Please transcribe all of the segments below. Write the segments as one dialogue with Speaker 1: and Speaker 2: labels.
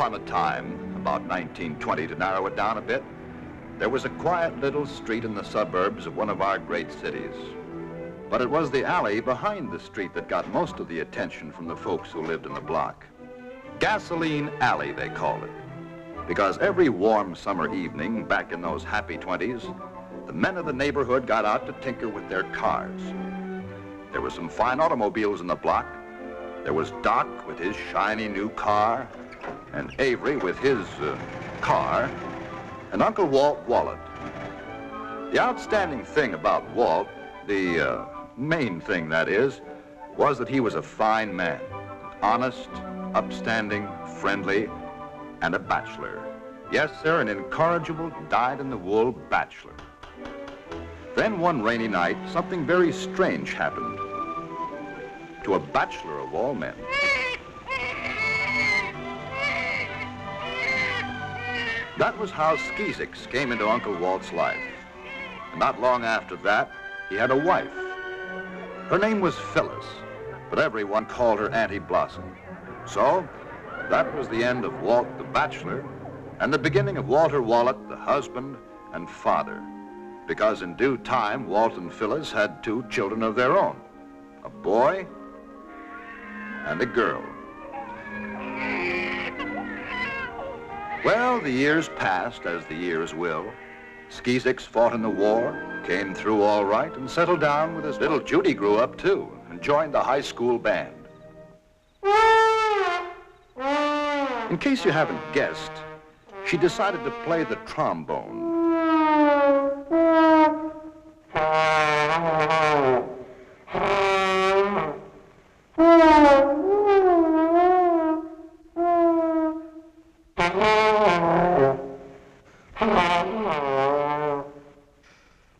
Speaker 1: upon a time, about 1920, to narrow it down a bit, there was a quiet little street in the suburbs of one of our great cities. But it was the alley behind the street that got most of the attention from the folks who lived in the block. Gasoline Alley, they called it, because every warm summer evening back in those happy 20s, the men of the neighborhood got out to tinker with their cars. There were some fine automobiles in the block. There was Doc with his shiny new car, and Avery with his car, and Uncle Walt Wallet. The outstanding thing about Walt, the main thing that is, was that he was a fine man, honest, upstanding, friendly, and a bachelor. Yes, sir, an incorrigible, dyed-in-the-wool bachelor. Then one rainy night, something very strange happened to a bachelor of all men. That was how Skeezicks came into Uncle Walt's life. And not long after that, he had a wife. Her name was Phyllis, but everyone called her Auntie Blossom. So, that was the end of Walt the bachelor, and the beginning of Walter Wallet, the husband and father. Because in due time, Walt and Phyllis had 2 children of their own, a boy and a girl. Well, the years passed as the years will. Skeezicks fought in the war, came through all right, and settled down with his little Judy grew up too, and joined the high school band. In case you haven't guessed, she decided to play the trombone.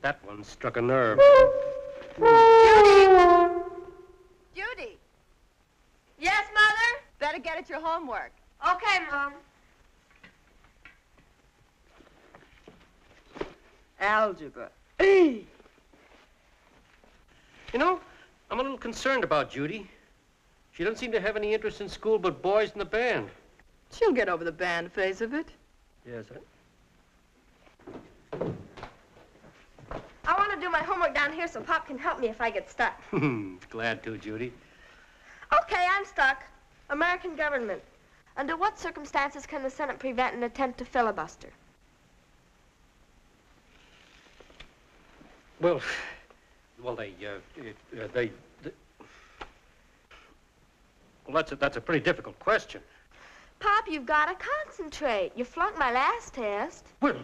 Speaker 2: That one struck a nerve.
Speaker 3: Judy! Judy! Yes, Mother? Better get at your homework. Okay, Mom.
Speaker 4: Algebra.
Speaker 2: You know, I'm a little concerned about Judy. She doesn't seem to have any interest in school but boys in the band.
Speaker 3: She'll get over the band phase of it.
Speaker 2: Yes,
Speaker 5: I want to do my homework down here so Pop can help me if I get stuck.
Speaker 2: Glad to, Judy.
Speaker 5: Okay, I'm stuck. American government. Under what circumstances can the Senate prevent an attempt to filibuster?
Speaker 2: Well, well, that's a pretty difficult question.
Speaker 5: Pop, you've got to concentrate. You flunked my last test.
Speaker 2: Well,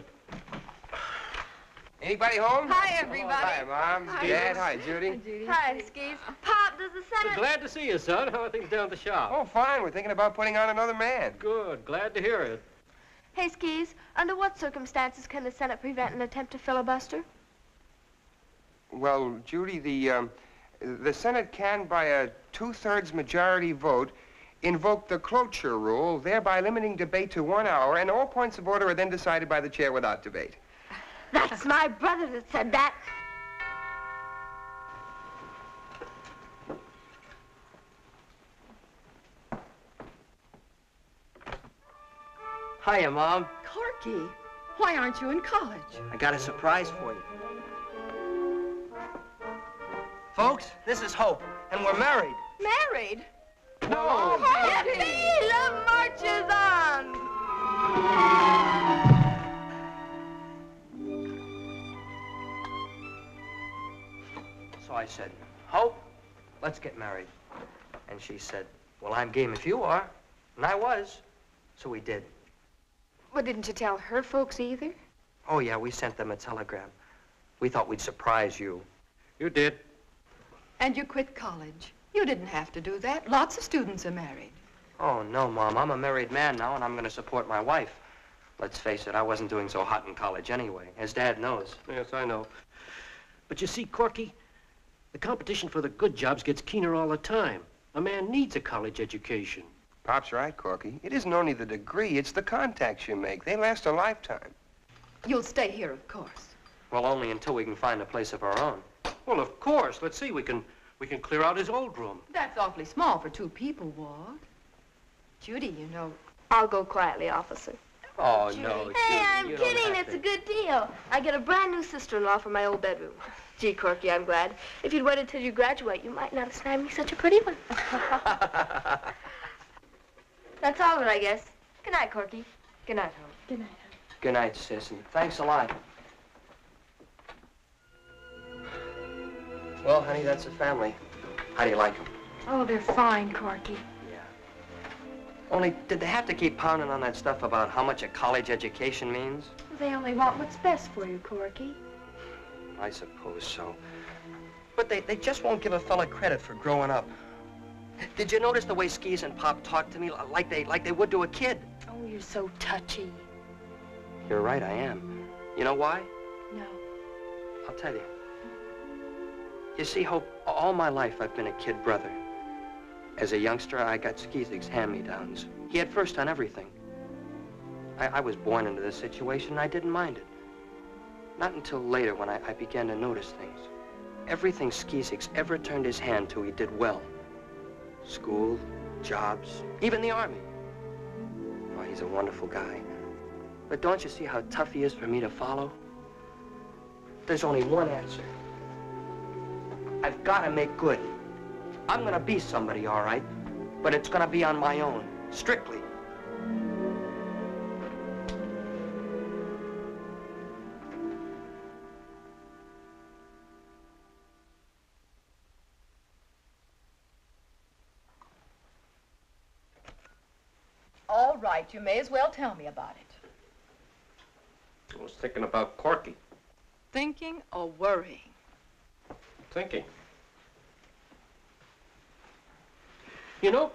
Speaker 6: Anybody home?
Speaker 3: Hi, everybody.
Speaker 6: Hi, Mom.
Speaker 3: Hi,
Speaker 6: Dad. Hi, Judy.
Speaker 5: Hi, Skeez. Pop, does the Senate...
Speaker 2: glad to see you, son. How are things down at the shop?
Speaker 6: Oh, fine. We're thinking about putting on another man.
Speaker 2: Good. Glad to hear it.
Speaker 5: Hey, Skeez, under what circumstances can the Senate prevent an attempt to filibuster?
Speaker 6: Well, Judy, the Senate can, by a 2/3 majority vote, invoke the cloture rule, thereby limiting debate to 1 hour, and all points of order are then decided by the chair without debate.
Speaker 5: That's my brother that said that.
Speaker 4: Hiya, Mom.
Speaker 3: Corky, why aren't you in college?
Speaker 4: I got a surprise for you. Folks, this is Hope, and we're married.
Speaker 3: Married?
Speaker 6: No!
Speaker 3: Yippee! Love marches on!
Speaker 4: So I said, Hope, let's get married. And she said, well, I'm game if you are. And I was. So we did.
Speaker 5: Well, didn't you tell her folks either?
Speaker 4: Oh, yeah, we sent them a telegram. We thought we'd surprise you.
Speaker 2: You did.
Speaker 3: And you quit college. You didn't have to do that. Lots of students are married.
Speaker 4: Oh, no, Mom. I'm a married man now, and I'm going to support my wife. Let's face it, I wasn't doing so hot in college anyway, as Dad knows.
Speaker 2: Yes, I know. But you see, Corky, the competition for the good jobs gets keener all the time. A man needs a college education.
Speaker 6: Pop's right, Corky. It isn't only the degree, it's the contacts you make. They last a lifetime.
Speaker 3: You'll stay here, of course.
Speaker 4: Well, only until we can find a place of our own.
Speaker 2: Well, of course. Let's see. We can clear out his old room.
Speaker 3: That's awfully small for 2 people, Walt. Judy, you know,
Speaker 5: I'll go quietly, officer.
Speaker 4: Oh, no, Judy,
Speaker 5: Hey, I'm
Speaker 4: you don't
Speaker 5: kidding.
Speaker 4: have
Speaker 5: It's
Speaker 4: to.
Speaker 5: a good deal. I get a brand new sister-in-law for my old bedroom. Gee, Corky, I'm glad. If you'd waited till you graduate, you might not have snagged me such a pretty one. That's all of it, I guess. Good night, Corky. Good night, home.
Speaker 3: Good night.
Speaker 4: Good night, sis, and thanks a lot. Well, honey, that's the family. How do you like them?
Speaker 3: Oh, they're fine, Corky.
Speaker 4: Yeah. Only, did they have to keep pounding on that stuff about how much a college education means?
Speaker 3: They only want what's best for you, Corky.
Speaker 4: I suppose so. But they just won't give a fella credit for growing up. Did you notice the way Skis and Pop talked to me like they would to a kid?
Speaker 3: Oh, you're so touchy.
Speaker 4: You're right, I am. You know why?
Speaker 3: No.
Speaker 4: I'll tell you. You see, Hope, all my life I've been a kid brother. As a youngster, I got Skizik's hand-me-downs. He had first on everything. I was born into this situation, and I didn't mind it. Not until later when I began to notice things. Everything Skizik's ever turned his hand to, he did well. School, jobs, even the army. Oh, he's a wonderful guy. But don't you see how tough he is for me to follow? There's only one answer. I've got to make good. I'm gonna be somebody, all right, but it's gonna be on my own, strictly.
Speaker 7: All right, you may as well tell me about it.
Speaker 2: I was thinking about Corky.
Speaker 7: Thinking or worrying?
Speaker 2: Thinking. You know,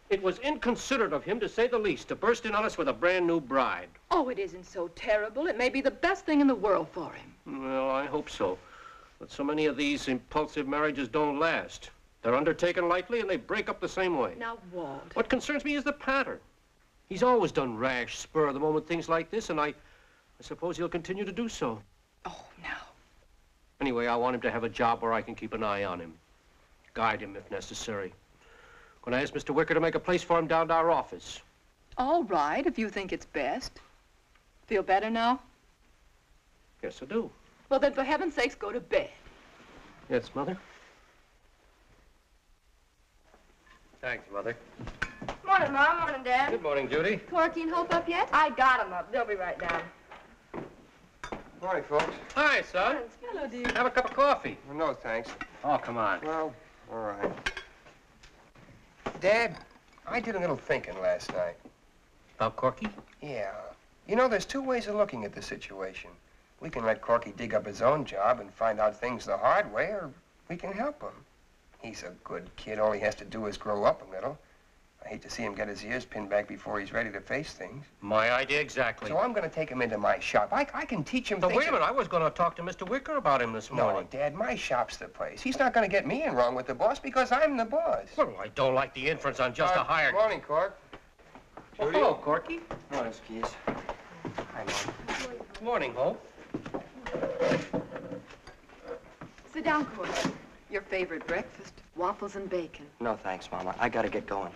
Speaker 2: it was inconsiderate of him, to say the least, to burst in on us with a brand new bride.
Speaker 7: Oh, it isn't so terrible. It may be the best thing in the world for him.
Speaker 2: Well, I hope so. But so many of these impulsive marriages don't last. They're undertaken lightly and they break up the same way.
Speaker 7: Now, Walt.
Speaker 2: What concerns me is the pattern. He's always done rash, spur-of-the-moment things like this, and I suppose he'll continue to do so.
Speaker 7: Oh, now.
Speaker 2: Anyway, I want him to have a job where I can keep an eye on him. Guide him if necessary. Going to ask Mr. Wicker to make a place for him down to our office.
Speaker 7: All right, if you think it's best. Feel better now?
Speaker 2: Yes, I do.
Speaker 7: Well, then, for heaven's sakes, go to bed.
Speaker 2: Yes, Mother? Thanks, Mother.
Speaker 5: Morning, Mom. Morning, Dad.
Speaker 2: Good morning, Judy.
Speaker 5: Corky and Hope up yet? I got them up. They'll be right down.
Speaker 6: Morning, folks.
Speaker 2: Hi, son.
Speaker 7: Hello, dear.
Speaker 2: Have a cup of coffee.
Speaker 6: Well, no, thanks.
Speaker 2: Oh, come on.
Speaker 6: Well, all right. Dad, I did a little thinking last night.
Speaker 2: About Corky?
Speaker 6: Yeah. You know, there's two ways of looking at the situation. We can let Corky dig up his own job and find out things the hard way, or we can help him. He's a good kid. All he has to do is grow up a little. I hate to see him get his ears pinned back before he's ready to face things.
Speaker 2: My idea exactly.
Speaker 6: So I'm going to take him into my shop. I can teach him
Speaker 2: Now,
Speaker 6: things.
Speaker 2: wait a minute. I was going to talk to Mr. Wicker about him this
Speaker 6: No,
Speaker 2: morning.
Speaker 6: Dad, my shop's the place. He's not going to get me in wrong with the boss because I'm the boss.
Speaker 2: Well, I don't like the inference on just a hired...
Speaker 6: Morning, Cork.
Speaker 2: Oh, hello, Corky.
Speaker 4: Morning, Skis. Hi, Mom.
Speaker 2: Good morning, Hope.
Speaker 7: Sit down, Corky. Your favorite breakfast, waffles and bacon.
Speaker 4: No, thanks, Mama. I gotta get going.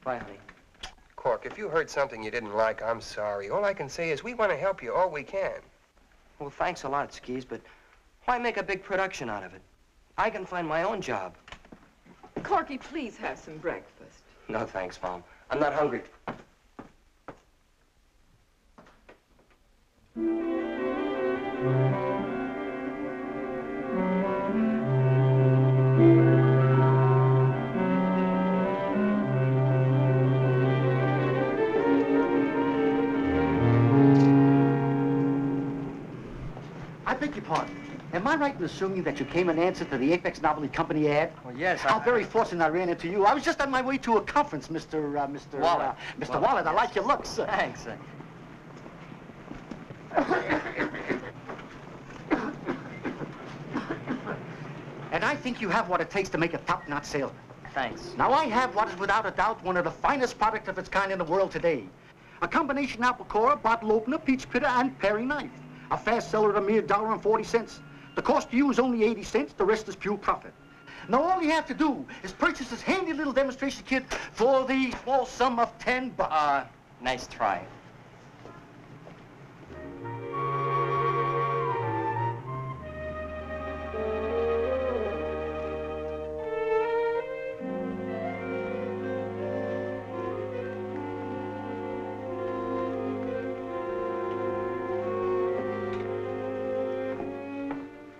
Speaker 4: Bye, honey.
Speaker 6: Cork, if you heard something you didn't like, I'm sorry. All I can say is we want to help you all we can.
Speaker 4: Well, thanks a lot, Skis, but why make a big production out of it? I can find my own job.
Speaker 7: Corky, please have some breakfast.
Speaker 4: No, thanks, Mom. I'm not hungry.
Speaker 8: I beg your pardon. Am I right in assuming that you came in answer to the Apex Novelty Company ad?
Speaker 4: Well, yes,
Speaker 8: How very fortunate I ran into you. I was just on my way to a conference, Mr.
Speaker 4: Wallet.
Speaker 8: Mr. Wallet. I like your looks.
Speaker 4: Thanks.
Speaker 8: And I think you have what it takes to make a top-notch salesman.
Speaker 4: Thanks.
Speaker 8: Now, I have what is without a doubt one of the finest products of its kind in the world today. A combination apple core, bottle opener, peach pitter, and paring knife. A fast seller at a mere $1.40. The cost to you is only 80 cents. The rest is pure profit. Now, all you have to do is purchase this handy little demonstration kit for the small sum of $10.
Speaker 4: Nice try.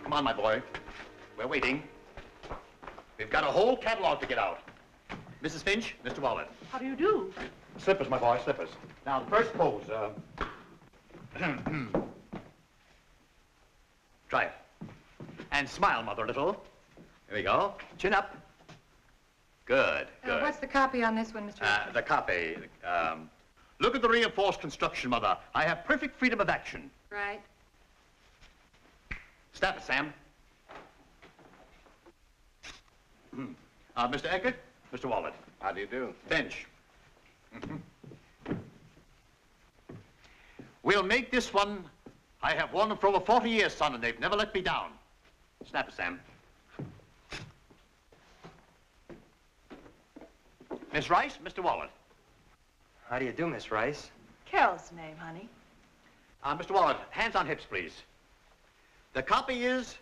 Speaker 9: Come on, my boy. We're waiting. We've got a whole catalog to get out. Mrs. Finch, Mr. Wallet.
Speaker 7: How do you do?
Speaker 9: Slippers, my boy, slippers. Now, the first pose, try it. And smile, mother, a little. Here we go. Chin up. Good, good.
Speaker 7: What's the copy on this one, Mr. Richards?
Speaker 9: The copy. Look at the reinforced construction, mother. I have perfect freedom of action.
Speaker 7: Right.
Speaker 9: Stop it, Sam. Mr. Eckert, Mr. Wallet.
Speaker 1: How do you do?
Speaker 9: Finch. We'll make this one. I have worn them for over 40 years, son, and they've never let me down. Snap it, Sam. Miss Rice, Mr. Wallet.
Speaker 4: How do you do, Miss Rice?
Speaker 7: Carol's name, honey.
Speaker 9: Mr. Wallet, hands on hips, please. The copy is,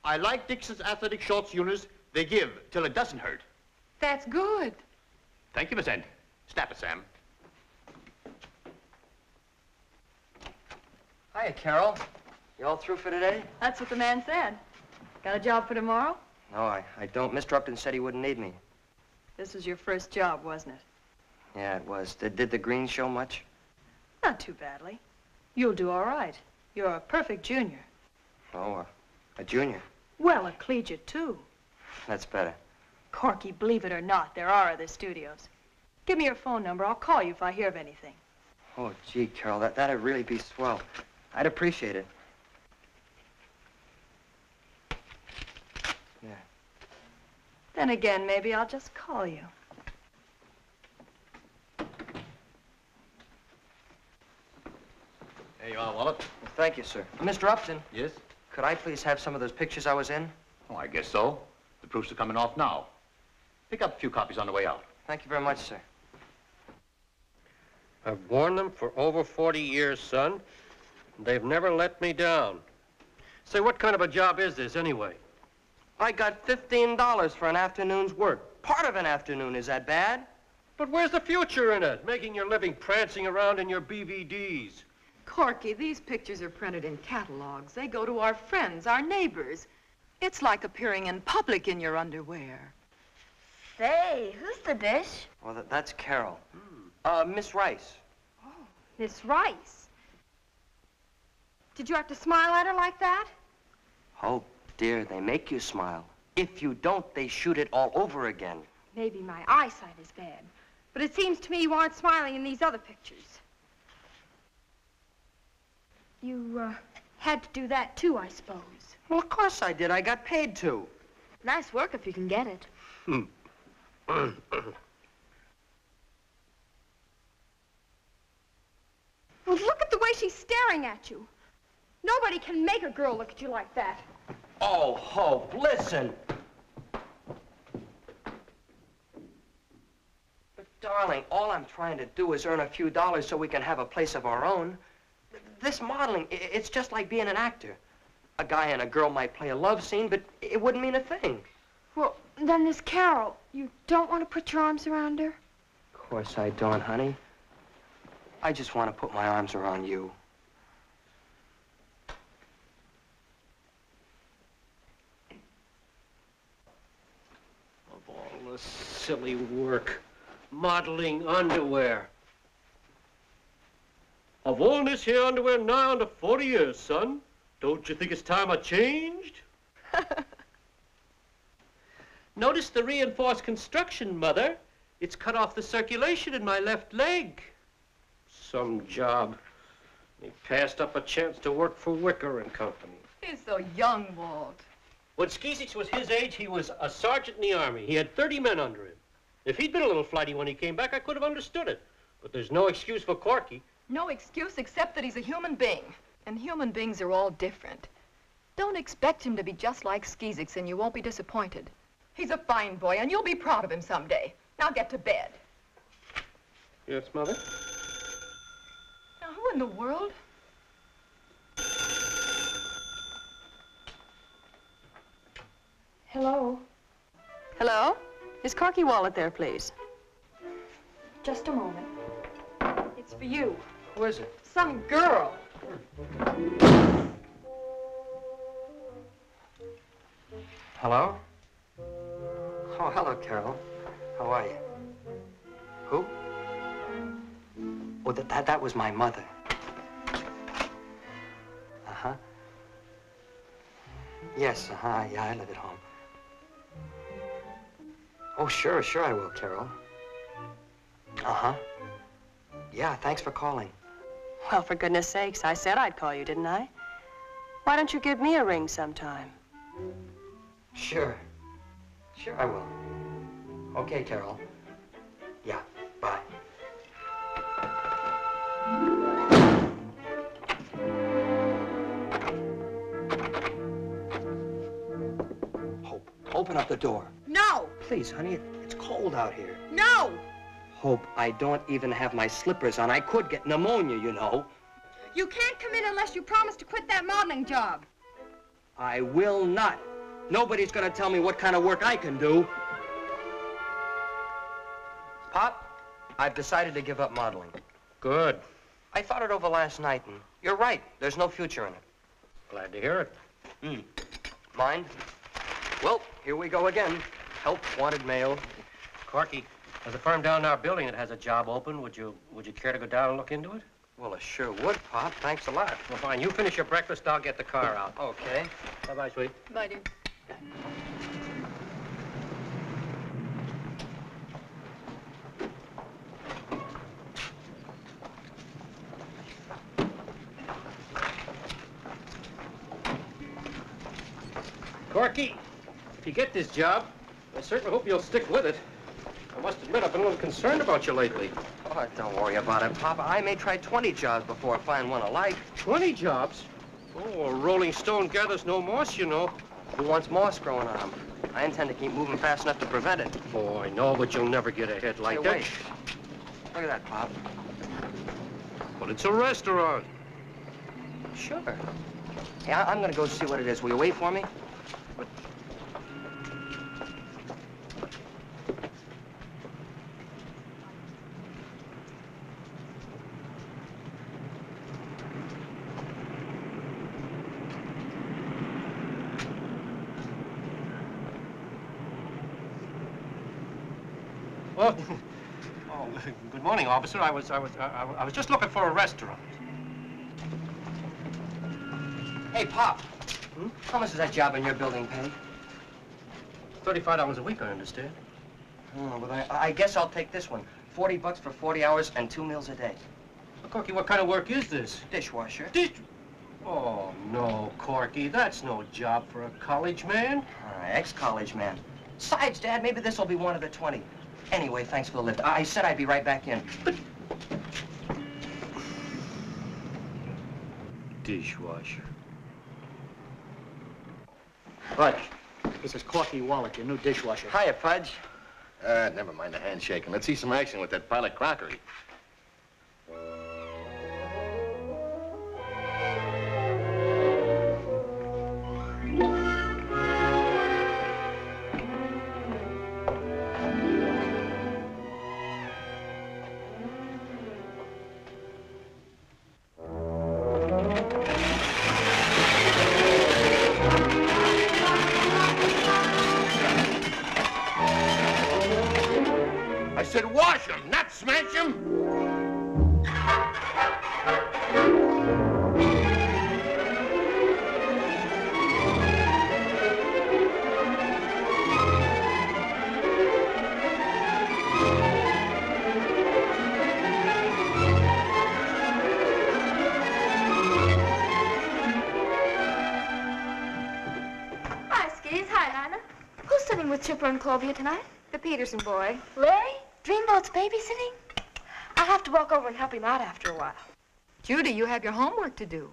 Speaker 9: I like Dixon's athletic shorts units. They give till it doesn't hurt.
Speaker 7: That's good.
Speaker 9: Thank you, Miss Ent. Snap it, Sam.
Speaker 4: Hiya, Carol. You all through for today?
Speaker 3: That's what the man said. Got a job for tomorrow?
Speaker 4: No, I don't. Mr. Upton said he wouldn't need me.
Speaker 3: This was your first job, wasn't it?
Speaker 4: Yeah, it was. Did the green show much?
Speaker 3: Not too badly. You'll do all right. You're a perfect junior.
Speaker 4: Oh, a junior.
Speaker 3: Well, a collegiate, too.
Speaker 4: That's better.
Speaker 3: Corky, believe it or not, there are other studios. Give me your phone number. I'll call you if I hear of anything.
Speaker 4: Oh, gee, Carol, that'd really be swell. I'd appreciate it. Yeah.
Speaker 3: Then again, maybe I'll just call you.
Speaker 9: There you are, Wallet.
Speaker 4: Well, thank you, sir. Mr. Upton.
Speaker 9: Yes?
Speaker 4: Could I please have some of those pictures I was in?
Speaker 9: Oh, I guess so. The proofs are coming off now. Pick up a few copies on the way out.
Speaker 4: Thank you very much, sir.
Speaker 2: I've worn them for over 40 years, son. They've never let me down. Say, what kind of a job is this, anyway?
Speaker 4: I got $15 for an afternoon's work. Part of an afternoon, is that bad?
Speaker 2: But where's the future in it? Making your living prancing around in your BVDs.
Speaker 7: Corky, these pictures are printed in catalogs. They go to our friends, our neighbors. It's like appearing in public in your underwear.
Speaker 5: Say, who's the dish?
Speaker 4: Well, that's Carol. Miss Rice.
Speaker 5: Miss Rice. Did you have to smile at her like that?
Speaker 4: Oh, dear, they make you smile. If you don't, they shoot it all over again.
Speaker 5: Maybe my eyesight is bad, but it seems to me you aren't smiling in these other pictures. You, had to do that too, I suppose.
Speaker 4: Well, of course I did. I got paid to.
Speaker 5: Nice work if you can get it. Well, look at the way she's staring at you. Nobody can make a girl look at you like that.
Speaker 4: Oh, Hope, listen. But, darling, all I'm trying to do is earn a few dollars so we can have a place of our own. This modeling, it's just like being an actor. A guy and a girl might play a love scene, but it wouldn't mean a thing.
Speaker 5: Well, then this Carol, you don't want to put your arms around her?
Speaker 4: Of course I don't, honey. I just want to put my arms around you.
Speaker 2: Of all the silly work. Modeling underwear. I've worn this here underwear now under 40 years, son. Don't you think it's time I changed? Notice the reinforced construction, Mother. It's cut off the circulation in my left leg. Some job. He passed up a chance to work for Wicker and Company.
Speaker 7: He's so young, Walt.
Speaker 2: When Skeezix was his age, he was a sergeant in the Army. He had 30 men under him. If he'd been a little flighty when he came back, I could have understood it. But there's no excuse for Corky.
Speaker 7: No excuse except that he's a human being. And human beings are all different. Don't expect him to be just like Skeezix and you won't be disappointed. He's a fine boy and you'll be proud of him someday. Now get to bed.
Speaker 2: Yes, Mother?
Speaker 7: in the world?
Speaker 10: Hello? Hello? Is Corky Wallet there, please? Just a moment. It's for you.
Speaker 4: Who is it?
Speaker 10: Some girl.
Speaker 4: Hello? Oh, hello, Carol. How are you? Who? Oh, that was my mother. Uh-huh. Yes, uh-huh, yeah, I live at home. Oh, sure I will, Carol. Uh-huh. Yeah, thanks for calling.
Speaker 10: Well, for goodness sakes, I said I'd call you, didn't I? Why don't you give me a ring sometime?
Speaker 4: Sure I will. Okay, Carol. Yeah, bye. Hope, open up the door.
Speaker 3: No!
Speaker 4: Please, honey, it's cold out here.
Speaker 3: No!
Speaker 4: Hope, I don't even have my slippers on. I could get pneumonia, you know.
Speaker 3: You can't come in unless you promise to quit that modeling job.
Speaker 4: I will not. Nobody's gonna tell me what kind of work I can do. Pop, I've decided to give up modeling.
Speaker 2: Good.
Speaker 4: I thought it over last night, and you're right. There's no future in it.
Speaker 2: Glad to hear it.
Speaker 4: Mind? Well, here we go again. Help, wanted mail.
Speaker 2: Corky, there's a firm down in our building that has a job open. Would you care to go down and look into it?
Speaker 4: Well, I sure would, Pop. Thanks a lot.
Speaker 2: Well, fine. You finish your breakfast, I'll get the car out.
Speaker 4: Okay.
Speaker 2: Bye-bye, sweet.
Speaker 7: Bye, dear.
Speaker 2: Corky, if you get this job, I certainly hope you'll stick with it. I must admit, I've been a little concerned about you lately.
Speaker 4: Oh, don't worry about it, Papa. I may try 20 jobs before I find one I like.
Speaker 2: 20 jobs? Oh, a rolling stone gathers no moss, you know.
Speaker 4: Who wants moss growing on them? I intend to keep moving fast enough to prevent it.
Speaker 2: Oh, I know, but you'll never get ahead like
Speaker 4: Hey,
Speaker 2: that.
Speaker 4: wait. Look at that, Pop.
Speaker 2: But it's a restaurant.
Speaker 4: Sure. Hey, I'm gonna go see what it is. Will you wait for me?
Speaker 2: Oh, good morning, officer. I was just looking for a restaurant.
Speaker 4: Hey, Pop. How much does that job in your building pay?
Speaker 2: $35 a week, I understand.
Speaker 4: Oh, but I guess I'll take this one. $40 for 40 hours and 2 meals a day.
Speaker 2: Corky, what kind of work is this?
Speaker 4: Dishwasher.
Speaker 2: Oh, no, Corky. That's no job for a college man.
Speaker 4: Ex-college man. Besides, Dad, maybe this will be one of the 20. Anyway, thanks for the lift. I said I'd be right back in. But
Speaker 2: Dishwasher.
Speaker 8: Fudge, this is Corky Wallet, your new dishwasher.
Speaker 4: Hiya, Fudge.
Speaker 11: Never mind the handshaking. Let's see some action with that pile of crockery. I said wash them, not smash them.
Speaker 5: Hi, Skis. Hi, Nana. Who's sitting with Chipper and Clovia tonight?
Speaker 3: The Peterson boy.
Speaker 5: Larry? Dreamboat's babysitting? I'll have to walk over and help him out after a while.
Speaker 7: Judy, you have your homework to do.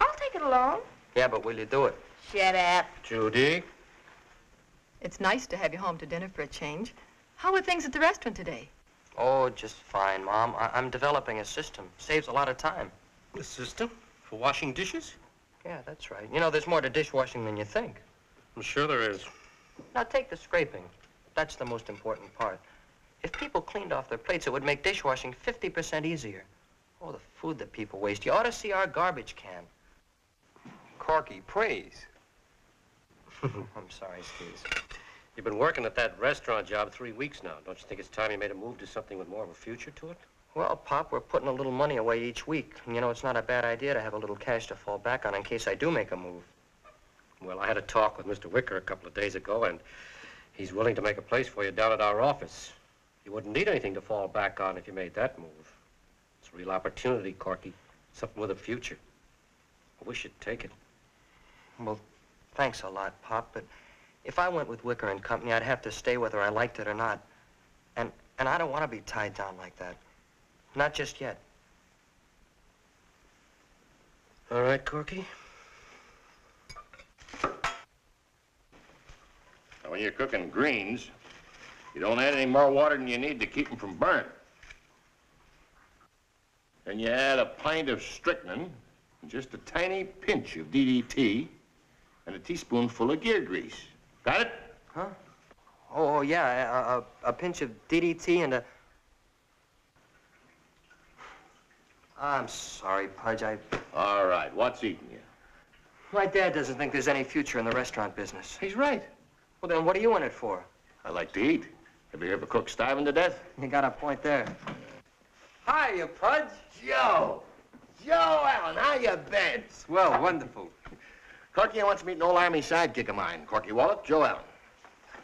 Speaker 5: I'll take it along.
Speaker 4: Yeah, but will you do it?
Speaker 3: Shut up.
Speaker 2: Judy?
Speaker 7: It's nice to have you home to dinner for a change. How are things at the restaurant today?
Speaker 4: Oh, just fine, Mom. I'm developing a system. Saves a lot of time.
Speaker 2: The system for washing dishes?
Speaker 4: Yeah, that's right. You know, there's more to dishwashing than you think.
Speaker 2: I'm sure there is.
Speaker 4: Now, take the scraping. That's the most important part. If people cleaned off their plates, it would make dishwashing 50% easier. Oh, the food that people waste. You ought to see our garbage can.
Speaker 6: Corky, praise.
Speaker 4: I'm sorry, Skis.
Speaker 2: You've been working at that restaurant job 3 weeks now. Don't you think it's time you made a move to something with more of a future to it?
Speaker 4: Well, Pop, we're putting a little money away each week. And you know, it's not a bad idea to have a little cash to fall back on in case I do make a move.
Speaker 2: Well, I had a talk with Mr. Wicker a couple of days ago, and he's willing to make a place for you down at our office. You wouldn't need anything to fall back on if you made that move. It's a real opportunity, Corky. Something with a future. I wish you'd take it.
Speaker 4: Well, thanks a lot, Pop, but if I went with Wicker and Company, I'd have to stay whether I liked it or not. And I don't want to be tied down like that. Not just yet.
Speaker 2: All right, Corky.
Speaker 11: Now, when you're cooking greens, you don't add any more water than you need to keep them from burning. Then you add a pint of strychnine, and just a tiny pinch of DDT, and a teaspoonful of gear grease. Got it?
Speaker 4: Huh? Oh, yeah, a pinch of DDT and a... I'm sorry, Pudge,
Speaker 11: All right, what's eating you?
Speaker 4: My dad doesn't think there's any future in the restaurant business.
Speaker 11: He's right.
Speaker 4: Well, then what are you in it for?
Speaker 11: I like to eat. Have you ever cooked starving to death?
Speaker 4: You got a point there.
Speaker 12: Hiya, Pudge.
Speaker 11: Joe! Joe Allen, how you been?
Speaker 12: Swell, wonderful.
Speaker 11: Corky, I want to meet an old Army sidekick of mine. Corky Wallet, Joe Allen.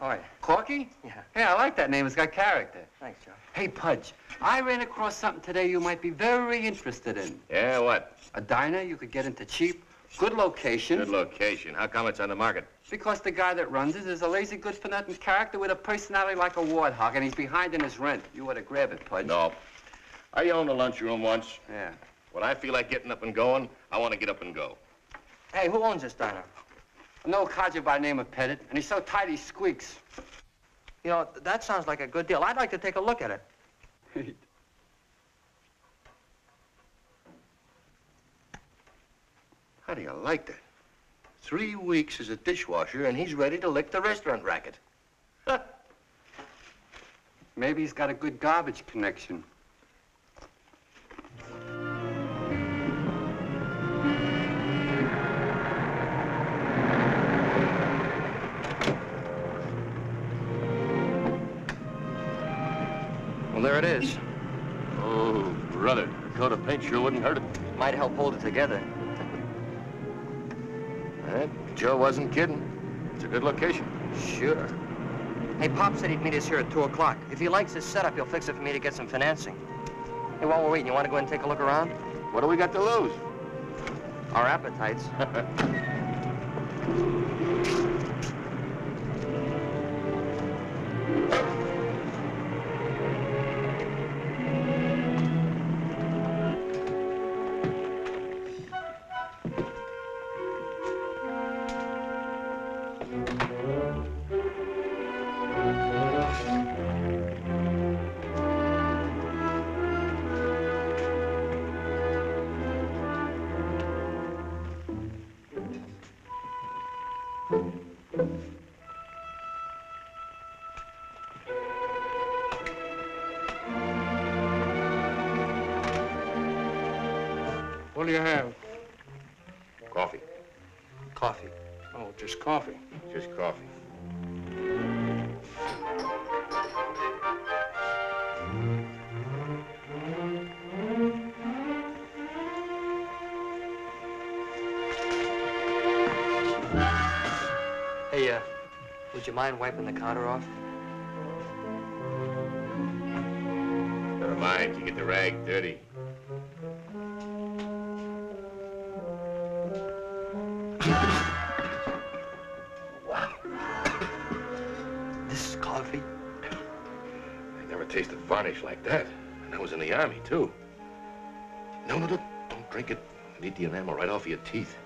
Speaker 12: Oh, yeah. Corky?
Speaker 4: Yeah.
Speaker 12: Hey, I like that name. It's got character.
Speaker 4: Thanks, Joe.
Speaker 12: Hey, Pudge, I ran across something today you might be very interested in.
Speaker 11: Yeah, what?
Speaker 12: A diner you could get into cheap, good location.
Speaker 11: Good location. How come it's on the market?
Speaker 12: Because the guy that runs it is a lazy, good-for-nothing character with a personality like a warthog, and he's behind in his rent. You ought to grab it, Pudge.
Speaker 11: No. I owned a lunchroom once.
Speaker 12: Yeah.
Speaker 11: When I feel like getting up and going, I want to get up and go.
Speaker 4: Hey, who owns this diner?
Speaker 12: An old codger by the name of Pettit, and he's so tight he squeaks.
Speaker 4: You know, that sounds like a good deal. I'd like to take a look at it.
Speaker 11: How do you like that? 3 weeks as a dishwasher, and he's ready to lick the restaurant racket.
Speaker 12: Maybe he's got a good garbage connection.
Speaker 4: Well, there it is.
Speaker 11: Oh, brother, a coat of paint sure wouldn't hurt it.
Speaker 4: Might help hold it together.
Speaker 11: Joe wasn't kidding. It's a good location.
Speaker 4: Sure. Hey, Pop said he'd meet us here at 2 o'clock. If he likes this setup, he'll fix it for me to get some financing. Hey, while we're waiting, you want to go ahead and take a look around?
Speaker 11: What do we got to lose?
Speaker 4: Our appetites.
Speaker 12: What do you have?
Speaker 11: Coffee.
Speaker 4: Coffee.
Speaker 12: Oh, just coffee.
Speaker 11: Just coffee.
Speaker 4: Hey, would you mind wiping the counter off?
Speaker 11: Never mind, you get the rag dirty.
Speaker 4: Wow. This is coffee?
Speaker 11: I never tasted varnish like that. And I was in the Army, too. No, don't drink it. It'll eat the enamel right off of your teeth.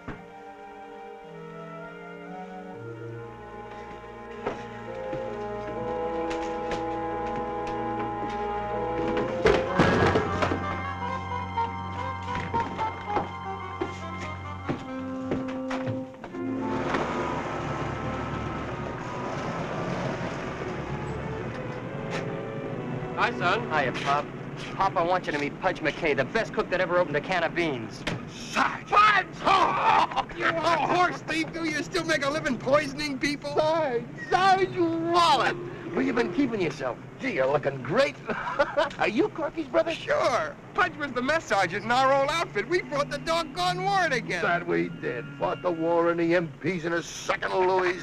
Speaker 2: Hi, son.
Speaker 4: Hiya, Pop. Pop, I want you to meet Pudge McKay, the best cook that ever opened a can of beans.
Speaker 6: Sarge! Pudge! Oh, you little horse thief, do you still make a living poisoning people?
Speaker 11: Sarge Wallet! Where you been keeping yourself? Gee, you're looking great. Are you Corky's brother?
Speaker 6: Sure. Pudge was the mess sergeant in our old outfit. We fought the doggone war together.
Speaker 11: That we did. Fought the war in the MPs and a second Louis.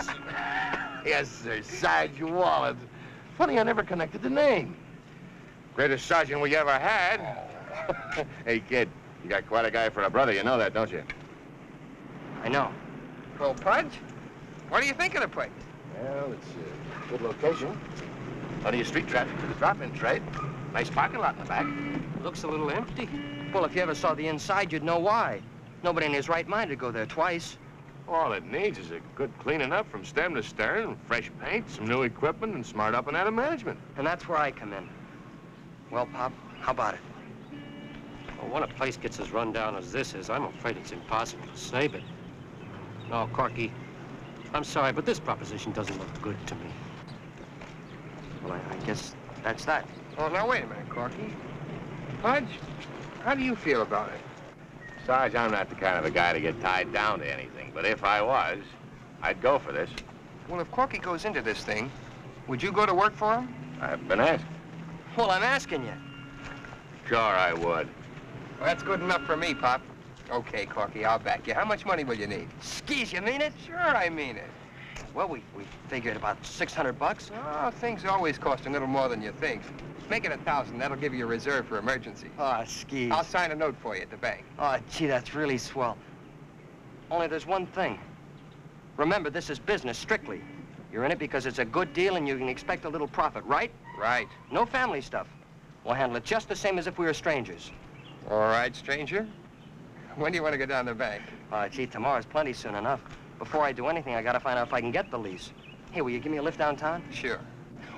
Speaker 11: Yes, sir, Sarge Wallet. Funny, I never connected the name.
Speaker 6: Greatest sergeant we ever had.
Speaker 1: Hey, kid, you got quite a guy for a brother. You know that, don't you?
Speaker 4: I know.
Speaker 6: Well, Pudge, what do you think of the place?
Speaker 11: Well, it's a good location. Plenty of street traffic for the drop-in trade. Nice parking lot in the back.
Speaker 2: Looks a little empty.
Speaker 4: Well, if you ever saw the inside, you'd know why. Nobody in his right mind would go there twice.
Speaker 11: All it needs is a good cleaning up from stem to stern, fresh paint, some new equipment, and smart up and out of management.
Speaker 4: And that's where I come in. Well, Pop, how about it?
Speaker 2: Well, when a place gets as run down as this is, I'm afraid it's impossible to save it. No, Corky, I'm sorry, but this proposition doesn't look good to me.
Speaker 4: Well, I guess that's that.
Speaker 6: Oh, now, wait a minute, Corky. Pudge, how do you feel about it?
Speaker 1: Sarge, I'm not the kind of a guy to get tied down to anything, but if I was, I'd go for this.
Speaker 6: Well, if Corky goes into this thing, would you go to work for him?
Speaker 1: I've been asked.
Speaker 4: Well, I'm asking you.
Speaker 1: Sure, I would.
Speaker 6: Well, that's good enough for me, Pop. Okay, Corky, I'll back you. How much money will you need?
Speaker 4: Skis, you mean it?
Speaker 6: Sure, I mean it.
Speaker 4: Well, we figured about $600.
Speaker 6: Oh, things always cost a little more than you think. Make it 1,000. That'll give you a reserve for emergency.
Speaker 4: Oh, Skis.
Speaker 6: I'll sign a note for you at the bank.
Speaker 4: Oh, gee, that's really swell. Only there's one thing. Remember, this is business, strictly. You're in it because it's a good deal and you can expect a little profit, right?
Speaker 6: Right.
Speaker 4: No family stuff. We'll handle it just the same as if we were strangers.
Speaker 6: All right, stranger. When do you want to go down to the bank?
Speaker 4: Gee, tomorrow's plenty soon enough. Before I do anything, I gotta find out if I can get the lease. Hey, will you give me a lift downtown?
Speaker 6: Sure.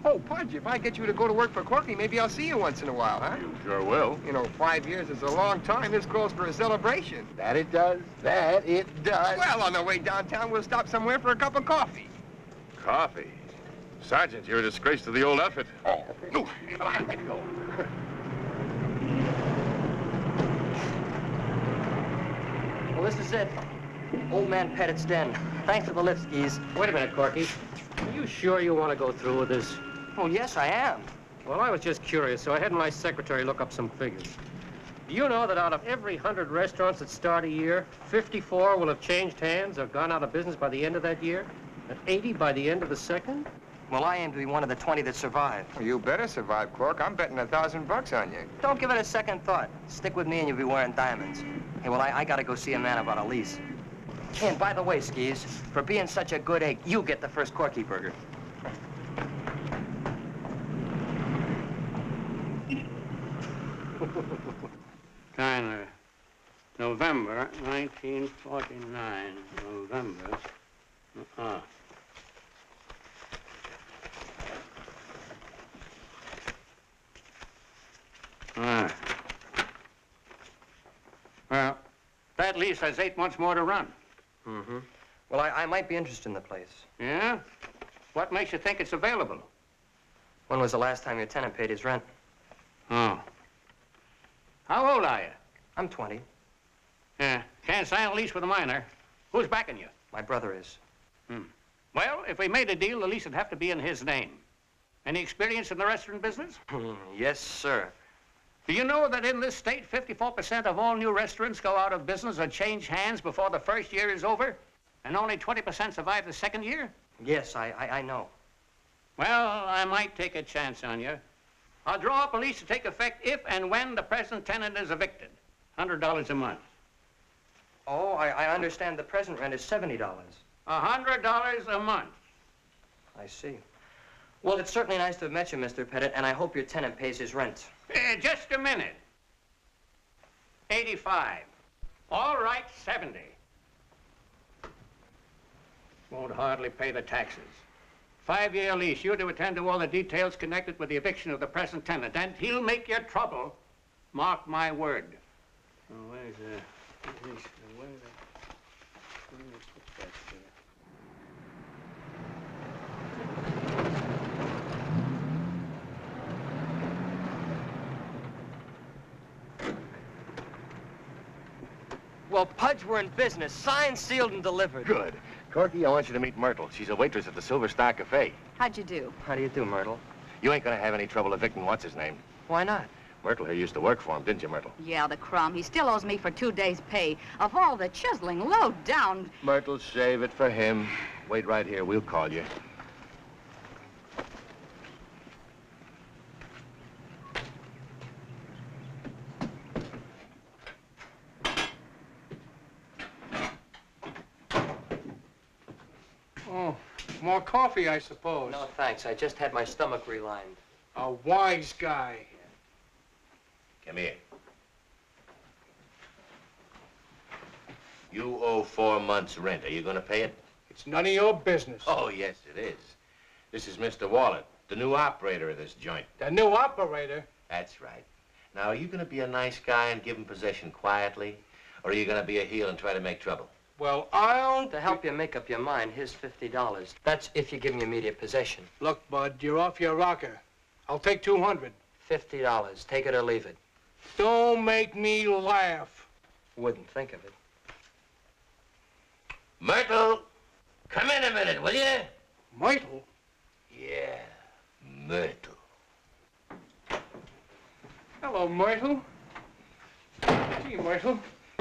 Speaker 6: Oh, Pudge, if I get you to go to work for Corky, maybe I'll see you once in a while, huh?
Speaker 11: You sure will.
Speaker 6: You know, 5 years is a long time. This calls for a celebration.
Speaker 11: That it does. That it does.
Speaker 6: Well, on the way downtown, we'll stop somewhere for a cup of coffee.
Speaker 11: Coffee? Sergeant, you're a disgrace to the old outfit. Oh, no. Come on, let go.
Speaker 4: Well, this is it. Old man Pettit's den. Thanks for the lift, Skis.
Speaker 2: Wait a minute, Corky. Are you sure you want to go through with this?
Speaker 4: Oh, yes, I am.
Speaker 2: Well, I was just curious, so I had my secretary look up some figures. Do you know that out of every 100 restaurants that start a year, 54 will have changed hands or gone out of business by the end of that year? And 80 by the end of the second?
Speaker 4: Well, I aim to be one of the 20 that survive.
Speaker 6: Well, you better survive, Cork. I'm betting $1,000 on you.
Speaker 4: Don't give it a second thought. Stick with me and you'll be wearing diamonds. Hey, well, I gotta go see a man about a lease. Hey, and by the way, Skis, for being such a good egg, you get the first Corky burger.
Speaker 12: Tyler, November 1949. November. Well, that lease has 8 months more to run.
Speaker 4: Mm-hmm. Well, I might be interested in the place.
Speaker 12: Yeah? What makes you think it's available?
Speaker 4: When was the last time your tenant paid his rent?
Speaker 12: Oh. How old are you?
Speaker 4: I'm 20.
Speaker 12: Yeah. Can't sign a lease with a minor. Who's backing you?
Speaker 4: My brother is.
Speaker 12: Well, if we made a deal, the lease would have to be in his name. Any experience in the restaurant business?
Speaker 4: Yes, sir.
Speaker 12: Do you know that in this state, 54% of all new restaurants go out of business or change hands before the first year is over? And only 20% survive the second year?
Speaker 4: Yes, I know.
Speaker 12: Well, I might take a chance on you. I'll draw up a lease to take effect if and when the present tenant is evicted. $100 a month.
Speaker 4: Oh, I understand the present rent is $70.
Speaker 12: $100 a month.
Speaker 4: I see. Well, it's certainly nice to have met you, Mr. Pettit, and I hope your tenant pays his rent.
Speaker 12: Just a minute. 85. All right, 70. Won't hardly pay the taxes. 5-year lease. You're to attend to all the details connected with the eviction of the present tenant, and he'll make you trouble. Mark my word. Oh, where's
Speaker 4: Well, Pudge, we're in business. Signed, sealed, and delivered.
Speaker 11: Good. Corky, I want you to meet Myrtle. She's a waitress at the Silver Star Cafe.
Speaker 10: How'd you do?
Speaker 4: How do you do, Myrtle?
Speaker 11: You ain't gonna have any trouble evicting what's-his-name.
Speaker 4: Why not?
Speaker 11: Myrtle here used to work for him, didn't you, Myrtle?
Speaker 10: Yeah, the crumb. He still owes me for 2 days' pay. Of all the chiseling, low down.
Speaker 11: Myrtle, save it for him. Wait right here. We'll call you.
Speaker 2: Oh, more coffee, I suppose.
Speaker 4: No, thanks. I just had my stomach relined.
Speaker 2: A wise guy.
Speaker 11: Come here. You owe 4 months' rent. Are you gonna pay it?
Speaker 2: It's none of your business.
Speaker 11: Oh, yes, it is. This is Mr. Wallet, the new operator of this joint.
Speaker 2: The new operator?
Speaker 11: That's right. Now, are you gonna be a nice guy and give him possession quietly? Or are you gonna be a heel and try to make trouble?
Speaker 2: Well, I'll...
Speaker 4: To help you make up your mind, here's $50. That's if you give me immediate possession.
Speaker 2: Look, Bud, you're off your rocker. I'll take 200.
Speaker 4: $50. Take it or leave it.
Speaker 2: Don't make me laugh.
Speaker 4: Wouldn't think of it.
Speaker 11: Myrtle, come in a minute, will you?
Speaker 2: Myrtle?
Speaker 11: Yeah, Myrtle.
Speaker 2: Hello, Myrtle. Gee, Myrtle,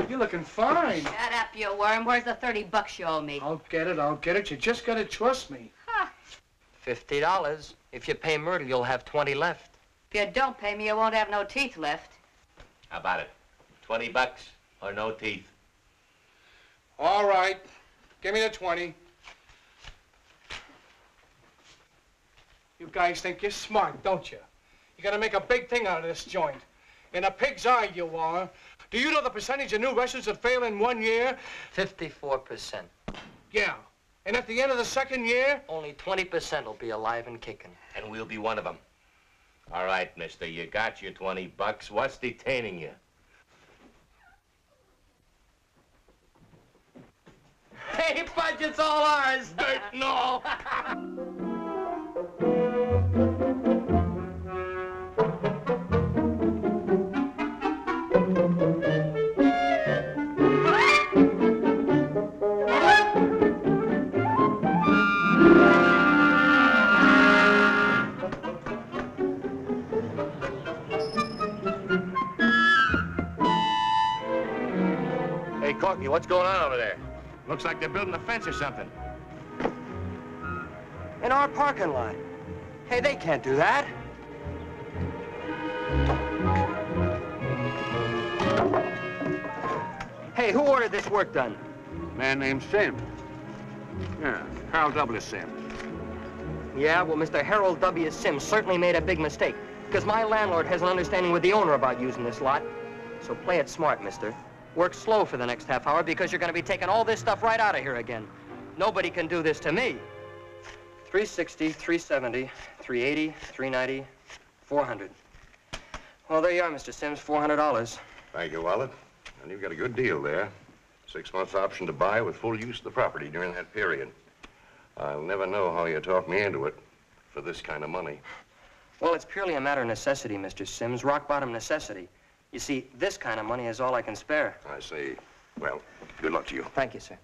Speaker 2: you're looking fine.
Speaker 10: Shut up, you worm. Where's the $30 you owe me?
Speaker 2: I'll get it, I'll get it. You just gotta trust me.
Speaker 4: $50. If you pay Myrtle, you'll have 20 left.
Speaker 10: If you don't pay me, you won't have no teeth left.
Speaker 11: How about it? $20 or no teeth?
Speaker 2: All right. Give me the 20. You guys think you're smart, don't you? You're gonna make a big thing out of this joint. In a pig's eye, you are. Do you know the percentage of new restaurants that fail in 1 year?
Speaker 4: 54%.
Speaker 2: Yeah. And at the end of the second year?
Speaker 4: Only 20% will be alive and kicking.
Speaker 11: And we'll be one of them. All right, mister, you got your $20. What's detaining you?
Speaker 4: Hey, Pudge, it's all ours.
Speaker 11: Dirt and all. Hey, Corky, what's going on over there? Looks like they're building a fence or something.
Speaker 4: In our parking lot. Hey, they can't do that. Hey, who ordered this work done?
Speaker 12: Man named Sims. Yeah, Harold W. Sims.
Speaker 4: Yeah, well, Mr. Harold W. Sims certainly made a big mistake, because my landlord has an understanding with the owner about using this lot. So play it smart, mister. Work slow for the next half hour, because you're going to be taking all this stuff right out of here again. Nobody can do this to me. 360, 370, 380, 390, 400. Well, there you are, Mr. Sims, $400.
Speaker 11: Thank you, Wallet. And you've got a good deal there. 6 months option to buy with full use of the property during that period. I'll never know how you talk me into it for this kind of money.
Speaker 4: Well, it's purely a matter of necessity, Mr. Sims, rock-bottom necessity. You see, this kind of money is all I can spare.
Speaker 11: I see. Well, good luck to you.
Speaker 4: Thank you, sir.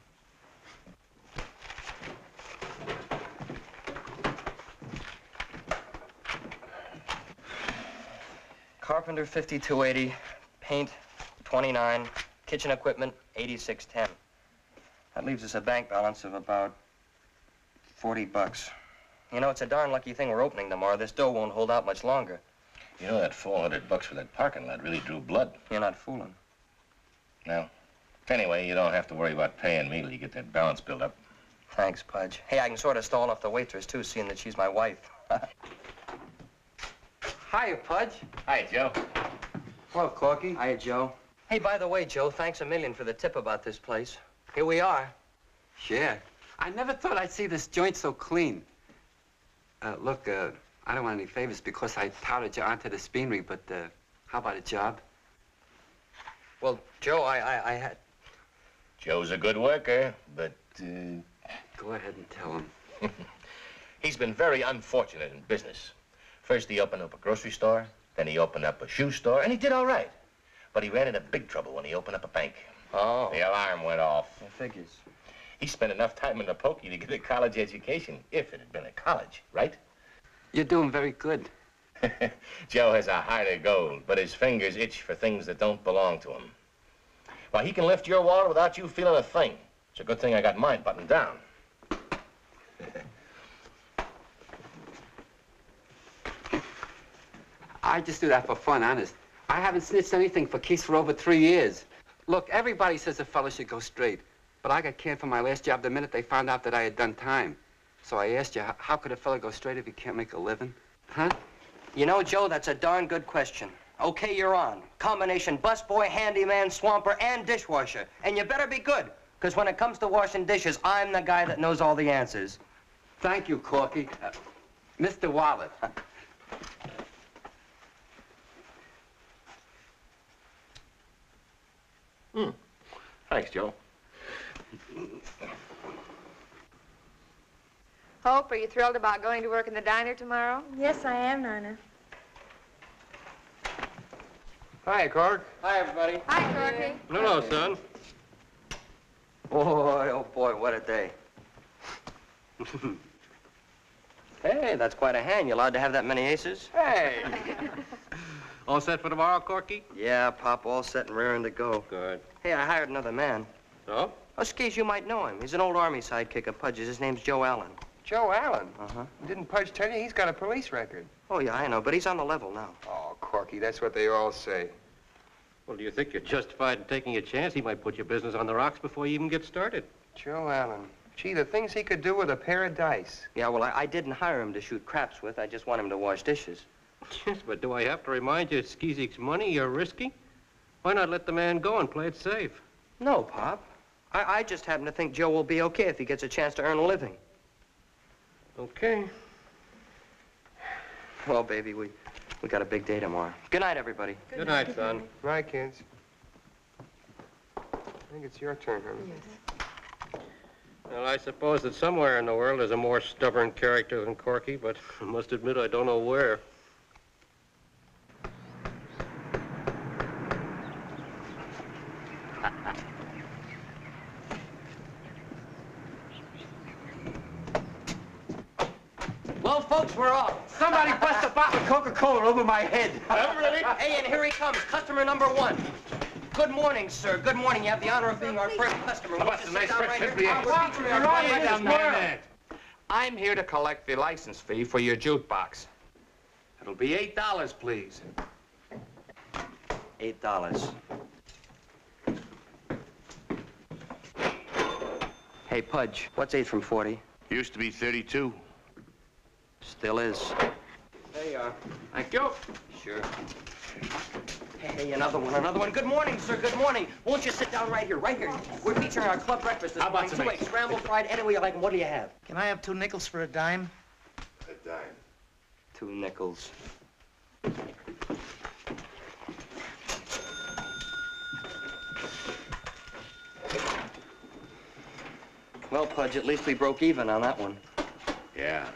Speaker 4: Carpenter, 5280. Paint, 29. Kitchen equipment, 8610. That leaves us a bank balance of about $40. You know, it's a darn lucky thing we're opening tomorrow. This dough won't hold out much longer.
Speaker 11: You know, that $400 for that parking lot really drew blood.
Speaker 4: You're not fooling.
Speaker 11: No. Anyway, you don't have to worry about paying me till you get that balance built up.
Speaker 4: Thanks, Pudge. Hey, I can sort of stall off the waitress, too, seeing that she's my wife. Hiya, Pudge.
Speaker 11: Hi, Joe.
Speaker 4: Hello, Corky. Hiya, Joe. Hey, by the way, Joe, thanks a million for the tip about this place. Here we are.
Speaker 13: Sure. I never thought I'd see this joint so clean. Look, I don't want any favors because I touted you onto the speenery, but how about a job?
Speaker 4: Well, Joe, I had...
Speaker 11: Joe's a good worker, but,
Speaker 13: Go ahead and tell him.
Speaker 11: He's been very unfortunate in business. First, he opened up a grocery store, then he opened up a shoe store, and he did all right. But he ran into big trouble when he opened up a bank.
Speaker 14: Oh. The alarm went off.
Speaker 4: It figures.
Speaker 14: He spent enough time in the pokey to get a college education, if it had been a college, right?
Speaker 13: You're doing very good.
Speaker 14: Joe has a heart of gold, but his fingers itch for things that don't belong to him. Well, he can lift your wallet without you feeling a thing. It's a good thing I got mine buttoned down.
Speaker 13: I just do that for fun, honest. I haven't snitched anything for keeps for over 3 years. Look, everybody says a fellow should go straight, but I got canned from my last job the minute they found out that I had done time. So I asked you, how could a fellow go straight if he can't make a living? Huh?
Speaker 4: You know, Joe, that's a darn good question. Okay, you're on. Combination busboy, handyman, swamper, and dishwasher. And you better be good, because when it comes to washing dishes, I'm the guy that knows all the answers.
Speaker 13: Thank you, Corky. Mr. Wallet.
Speaker 14: Thanks, Joe.
Speaker 3: Hope, are you thrilled about going to work in the diner tomorrow?
Speaker 5: Yes, I am, Nana.
Speaker 6: Hi, Cork.
Speaker 2: Hi, everybody.
Speaker 3: Hi, Corky.
Speaker 2: Hello, son.
Speaker 4: Boy, oh boy, what a day. Hey, that's quite a hand. You allowed to have that many aces?
Speaker 2: Hey. All set for tomorrow, Corky?
Speaker 4: Yeah, Pop, all set and raring to go.
Speaker 2: Good.
Speaker 4: Hey, I hired another man.
Speaker 2: So?
Speaker 4: Oh, Skis, you might know him. He's an old Army sidekick of Pudge's. His name's Joe Allen.
Speaker 6: Joe Allen?
Speaker 4: Uh-huh.
Speaker 6: Didn't Pudge tell you he's got a police record?
Speaker 4: Oh, yeah, I know, but he's on the level now.
Speaker 6: Oh, Corky, that's what they all say.
Speaker 2: Well, do you think you're justified in taking a chance? He might put your business on the rocks before you even get started.
Speaker 6: Joe Allen. Gee, the things he could do with a pair of dice.
Speaker 4: Yeah, well, I didn't hire him to shoot craps with. I just want him to wash dishes.
Speaker 2: Yes, but do I have to remind you, Skizik's money, you're risky? Why not let the man go and play it safe?
Speaker 4: No, Pop. I just happen to think Joe will be okay if he gets a chance to earn a living.
Speaker 2: Okay.
Speaker 4: Well, baby, we got a big day tomorrow. Good night, everybody.
Speaker 2: Good night, son.
Speaker 6: Right, kids. I think it's your turn, honey.
Speaker 3: Yes.
Speaker 2: Well, I suppose that somewhere in the world there's a more stubborn character than Corky, but I must admit I don't know where.
Speaker 4: Well, folks, we're off.
Speaker 8: Somebody bust a bottle of Coca-Cola over my head.
Speaker 4: Really? Hey, and here he comes, customer number 1. Good morning, sir. Good morning. You have the honor of being our first customer.
Speaker 14: What's the nice fresh I'm here to collect the license fee for your jukebox. It'll be $8, please.
Speaker 4: $8. Hey, Pudge, what's 8 from 40?
Speaker 11: Used to be 32.
Speaker 4: Still is.
Speaker 2: There you are. Thank you.
Speaker 4: Sure. Hey, another one. Good morning, sir. Good morning. Won't you sit down right here, We're featuring our club breakfast this morning. 2 eggs, scrambled, fried, any way you like. What do you have?
Speaker 8: Can I have 2 nickels for a dime?
Speaker 11: A dime.
Speaker 4: 2 nickels. Well, Pudge, at least we broke even on that one.
Speaker 11: Yeah.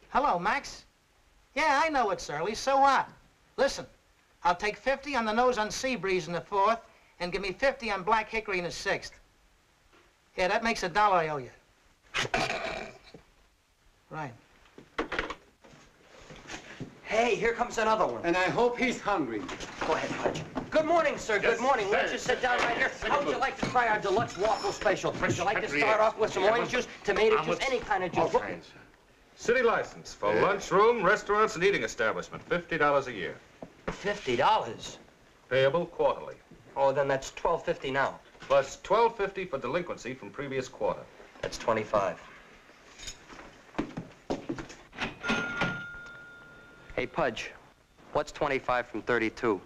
Speaker 8: Hello, Max. Yeah, I know it's early, so what? Listen, I'll take 50 on the nose on Sea Breeze in the 4th, and give me 50 on Black Hickory in the 6th. Yeah, that makes $1 I owe you. Right.
Speaker 4: Hey, here comes another one.
Speaker 13: And I hope he's hungry.
Speaker 4: Go ahead, Pudge. Good morning, sir. Good morning. Won't you sit down right here? How would you like to try our deluxe waffle special? Would you like to start off with some orange juice, tomato juice, any kind of juice?
Speaker 15: City license for lunchroom, restaurants, and eating establishment. $50 a year.
Speaker 4: $50?
Speaker 15: Payable quarterly.
Speaker 4: Oh, then that's $12.50 now.
Speaker 15: Plus $12.50 for delinquency from previous quarter.
Speaker 4: That's $25. Hey, Pudge, what's 25 from 32?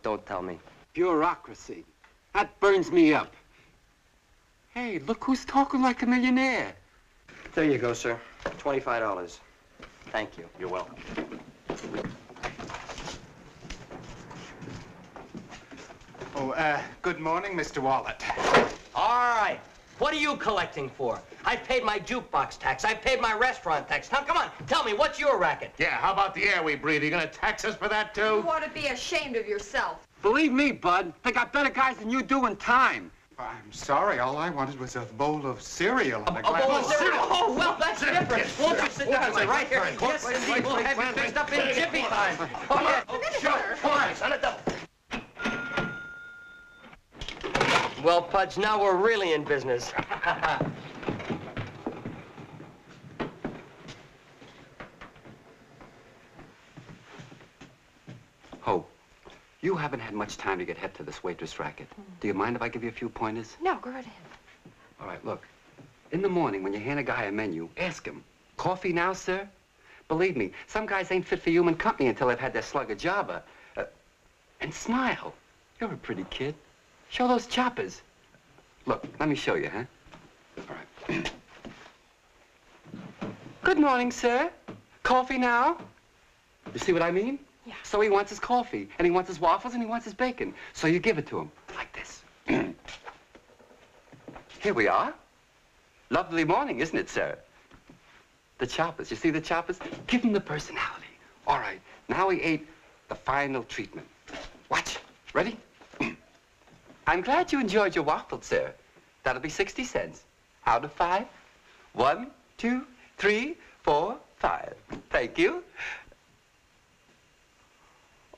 Speaker 4: Don't tell me.
Speaker 13: Bureaucracy. That burns me up. Hey, look who's talking like a millionaire.
Speaker 4: There you go, sir. $25. Thank you.
Speaker 11: You're welcome.
Speaker 16: Oh, good morning, Mr. Wallet.
Speaker 4: All right. What are you collecting for? I paid my jukebox tax. I paid my restaurant tax. Now, come on, tell me, what's your racket?
Speaker 14: Yeah, how about the air we breathe? Are you gonna tax us for that, too?
Speaker 7: You ought to be ashamed of yourself.
Speaker 13: Believe me, Bud, they got better guys than you do in time.
Speaker 16: I'm sorry. All I wanted was a bowl of cereal and a
Speaker 4: A bowl of cereal? Oh, well, that's different. Won't you sit down, sir, right here? Yes, indeed, we'll have you fixed up in jiffy time. Oh, yeah. Oh, sure. Come on, son, a double. Well, Pudge, now we're really in business.
Speaker 13: Hope, you haven't had much time to get hip to this waitress racket. Do you mind if I give you a few pointers?
Speaker 5: No, go right ahead.
Speaker 13: All right, look. In the morning, when you hand a guy a menu, ask him, coffee now, sir? Believe me, some guys ain't fit for human company until they've had their slug of Java. And smile. You're a pretty kid. Show those choppers. Look, let me show you, huh? All right. Good morning, sir. Coffee now? You see what I mean?
Speaker 5: Yeah.
Speaker 13: So he wants his coffee, and he wants his waffles, and he wants his bacon. So you give it to him, like this. Here we are. Lovely morning, isn't it, sir? The choppers, you see the choppers? Give them the personality. All right, now we ate the final treatment. Watch. Ready? I'm glad you enjoyed your waffles, sir. That'll be 60 cents. Out of 5. 1, 2, 3, 4, 5. Thank you.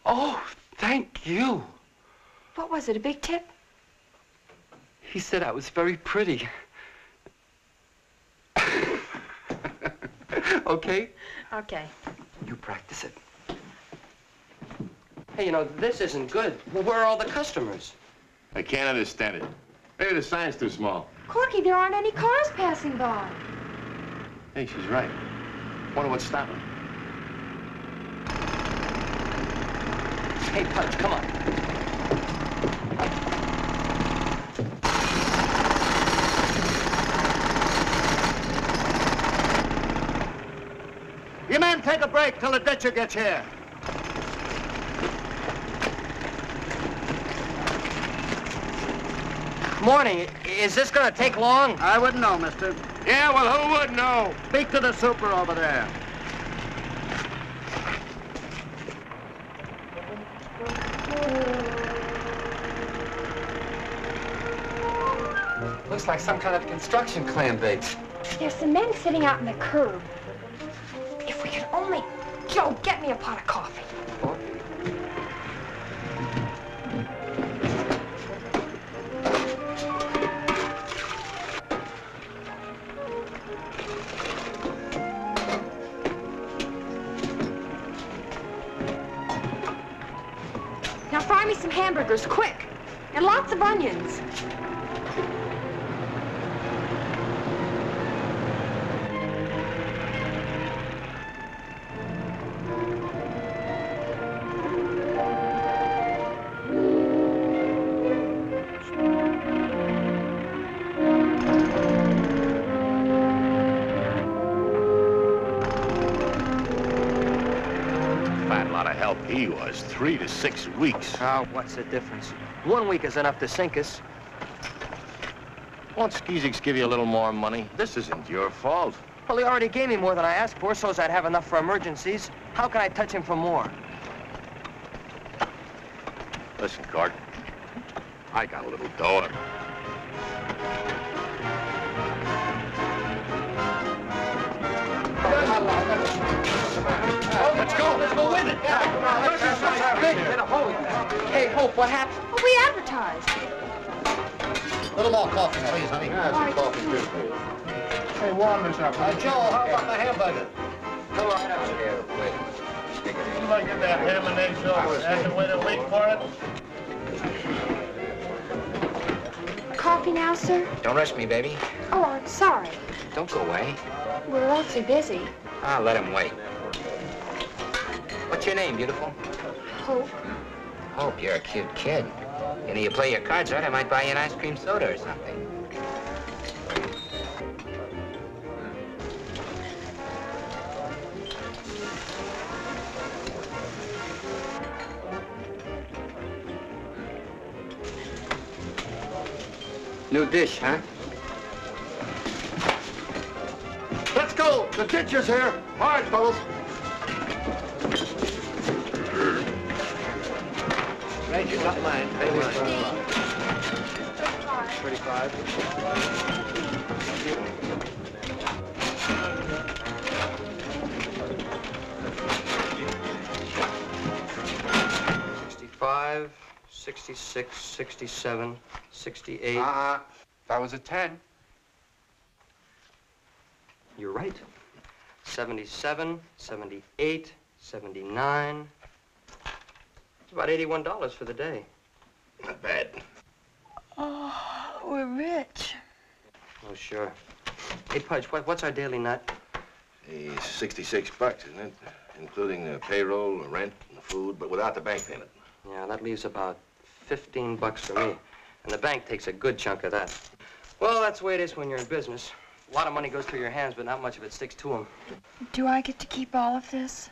Speaker 13: Oh, thank you.
Speaker 5: What was it, a big tip?
Speaker 13: He said I was very pretty. Okay?
Speaker 5: Okay.
Speaker 13: You practice it.
Speaker 4: Hey, you know, this isn't good. Well, where are all the customers?
Speaker 14: I can't understand it. Maybe the sign's too small.
Speaker 5: Corky, there aren't any cars passing by.
Speaker 14: Hey, she's right. Wonder what's stopping.
Speaker 4: Hey, Pudge, come on.
Speaker 12: You men take a break till the ditcher gets here.
Speaker 4: Morning. Is this gonna take long?
Speaker 12: I wouldn't know, mister.
Speaker 14: Yeah, well, who would know?
Speaker 12: Speak to the super over there.
Speaker 13: Looks like some kind of construction clam bake.
Speaker 5: There's some men sitting out in the curb. If we could only... Joe, get me a pot of coffee. Now fry me some hamburgers, quick. And lots of onions.
Speaker 14: Fat lot of help he was. 3 to 6 weeks.
Speaker 4: Oh, what's the difference? 1 week is enough to sink us.
Speaker 14: Won't Skeezix give you a little more money? This isn't your fault.
Speaker 4: Well, he already gave me more than I asked for, so's I'd have enough for emergencies. How can I touch him for more?
Speaker 14: Listen, Cart. I got a little daughter.
Speaker 4: Let's go with it. Hey, Hope, what happened?
Speaker 5: Well, we advertised.
Speaker 9: A little more coffee, please, honey.
Speaker 5: Some
Speaker 9: coffee, too, please. Hey, warm this up. Joe, how about the hamburger?
Speaker 14: Come right out here. Wait. You might get that ham and eggs over. I can wait a week for it.
Speaker 5: Coffee now, sir?
Speaker 4: Don't rush me, baby.
Speaker 5: Oh, I'm sorry.
Speaker 4: Don't go away.
Speaker 5: We're awfully busy.
Speaker 4: I'll let him wait. What's your name, beautiful?
Speaker 5: Hope.
Speaker 4: Hope, you're a cute kid. You know, you play your cards right, I might buy you an ice cream soda or something.
Speaker 13: New dish, huh?
Speaker 11: Bill, the teacher's here. All right, fellas.
Speaker 2: Right, you got mine. Pay mine. 35.
Speaker 4: $65, $66, $67, $68.
Speaker 6: That was a 10.
Speaker 4: You're right. $77, $78, $79. It's about $81 for the day.
Speaker 11: Not bad.
Speaker 5: Oh, we're rich.
Speaker 4: Oh, sure. Hey, Pudge, what's our daily nut?
Speaker 11: Hey, $66, isn't it? Including the payroll, the rent, and the food, but without the bank payment.
Speaker 4: Yeah, that leaves about $15 for me. And the bank takes a good chunk of that. Well, that's the way it is when you're in business. A lot of money goes through your hands, but not much of it sticks to them.
Speaker 5: Do I get to keep all of this?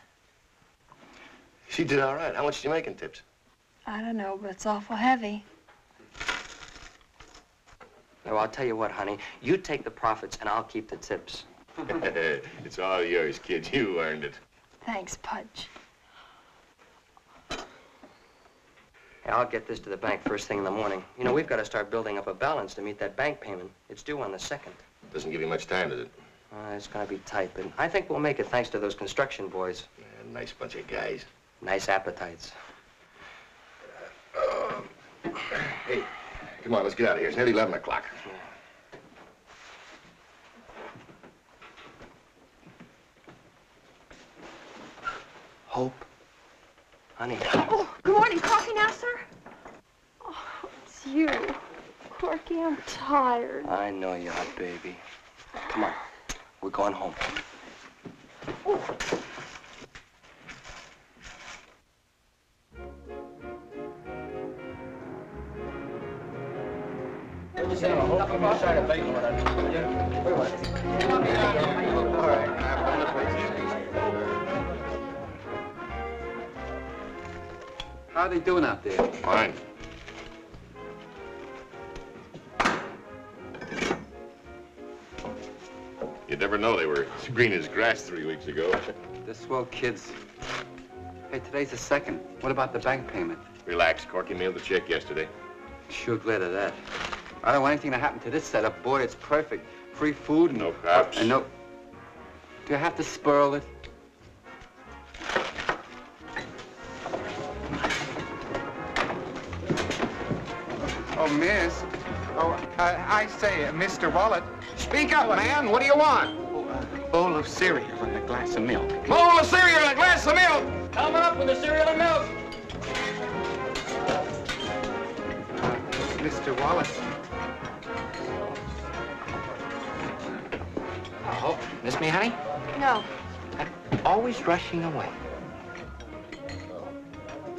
Speaker 11: She did all right. How much do you make in tips?
Speaker 5: I don't know, but it's awful heavy.
Speaker 4: No, I'll tell you what, honey. You take the profits, and I'll keep the tips.
Speaker 11: It's all yours, kid. You earned it.
Speaker 5: Thanks, Pudge.
Speaker 4: Hey, I'll get this to the bank first thing in the morning. You know, we've got to start building up a balance to meet that bank payment. It's due on the 2nd.
Speaker 11: Doesn't give you much time, does it?
Speaker 4: It's going to be tight, but I think we'll make it thanks to those construction boys.
Speaker 11: Yeah, nice bunch of guys.
Speaker 4: Nice appetites.
Speaker 11: Hey, come on, let's get out of here. It's nearly 11 o'clock.
Speaker 4: Hope. Honey.
Speaker 5: Oh, good morning. Coffee now, sir? Oh, it's you. Corky, I'm tired.
Speaker 4: I know you are, baby. Come on. We're going home.
Speaker 5: Oh.
Speaker 13: How are they doing out there?
Speaker 11: Fine. You'd never know they were as green as grass 3 weeks ago.
Speaker 13: They're swell kids. Hey, today's the 2nd. What about the bank payment?
Speaker 11: Relax. Corky mailed the check yesterday.
Speaker 13: Sure glad of that. I don't want anything to happen to this setup. Boy, it's perfect. Free food and...
Speaker 11: No cops.
Speaker 13: And no... Do you have to spurl it?
Speaker 16: Oh, miss. Oh, I say, Mr. Wallet.
Speaker 8: Speak up, man. What do you want?
Speaker 16: Oh, a bowl of cereal and a glass of milk.
Speaker 8: Bowl of cereal and a glass of milk. Coming up with the cereal and milk.
Speaker 16: Mr. Wallet.
Speaker 17: Oh, miss me, honey?
Speaker 5: No.
Speaker 17: I'm always rushing away.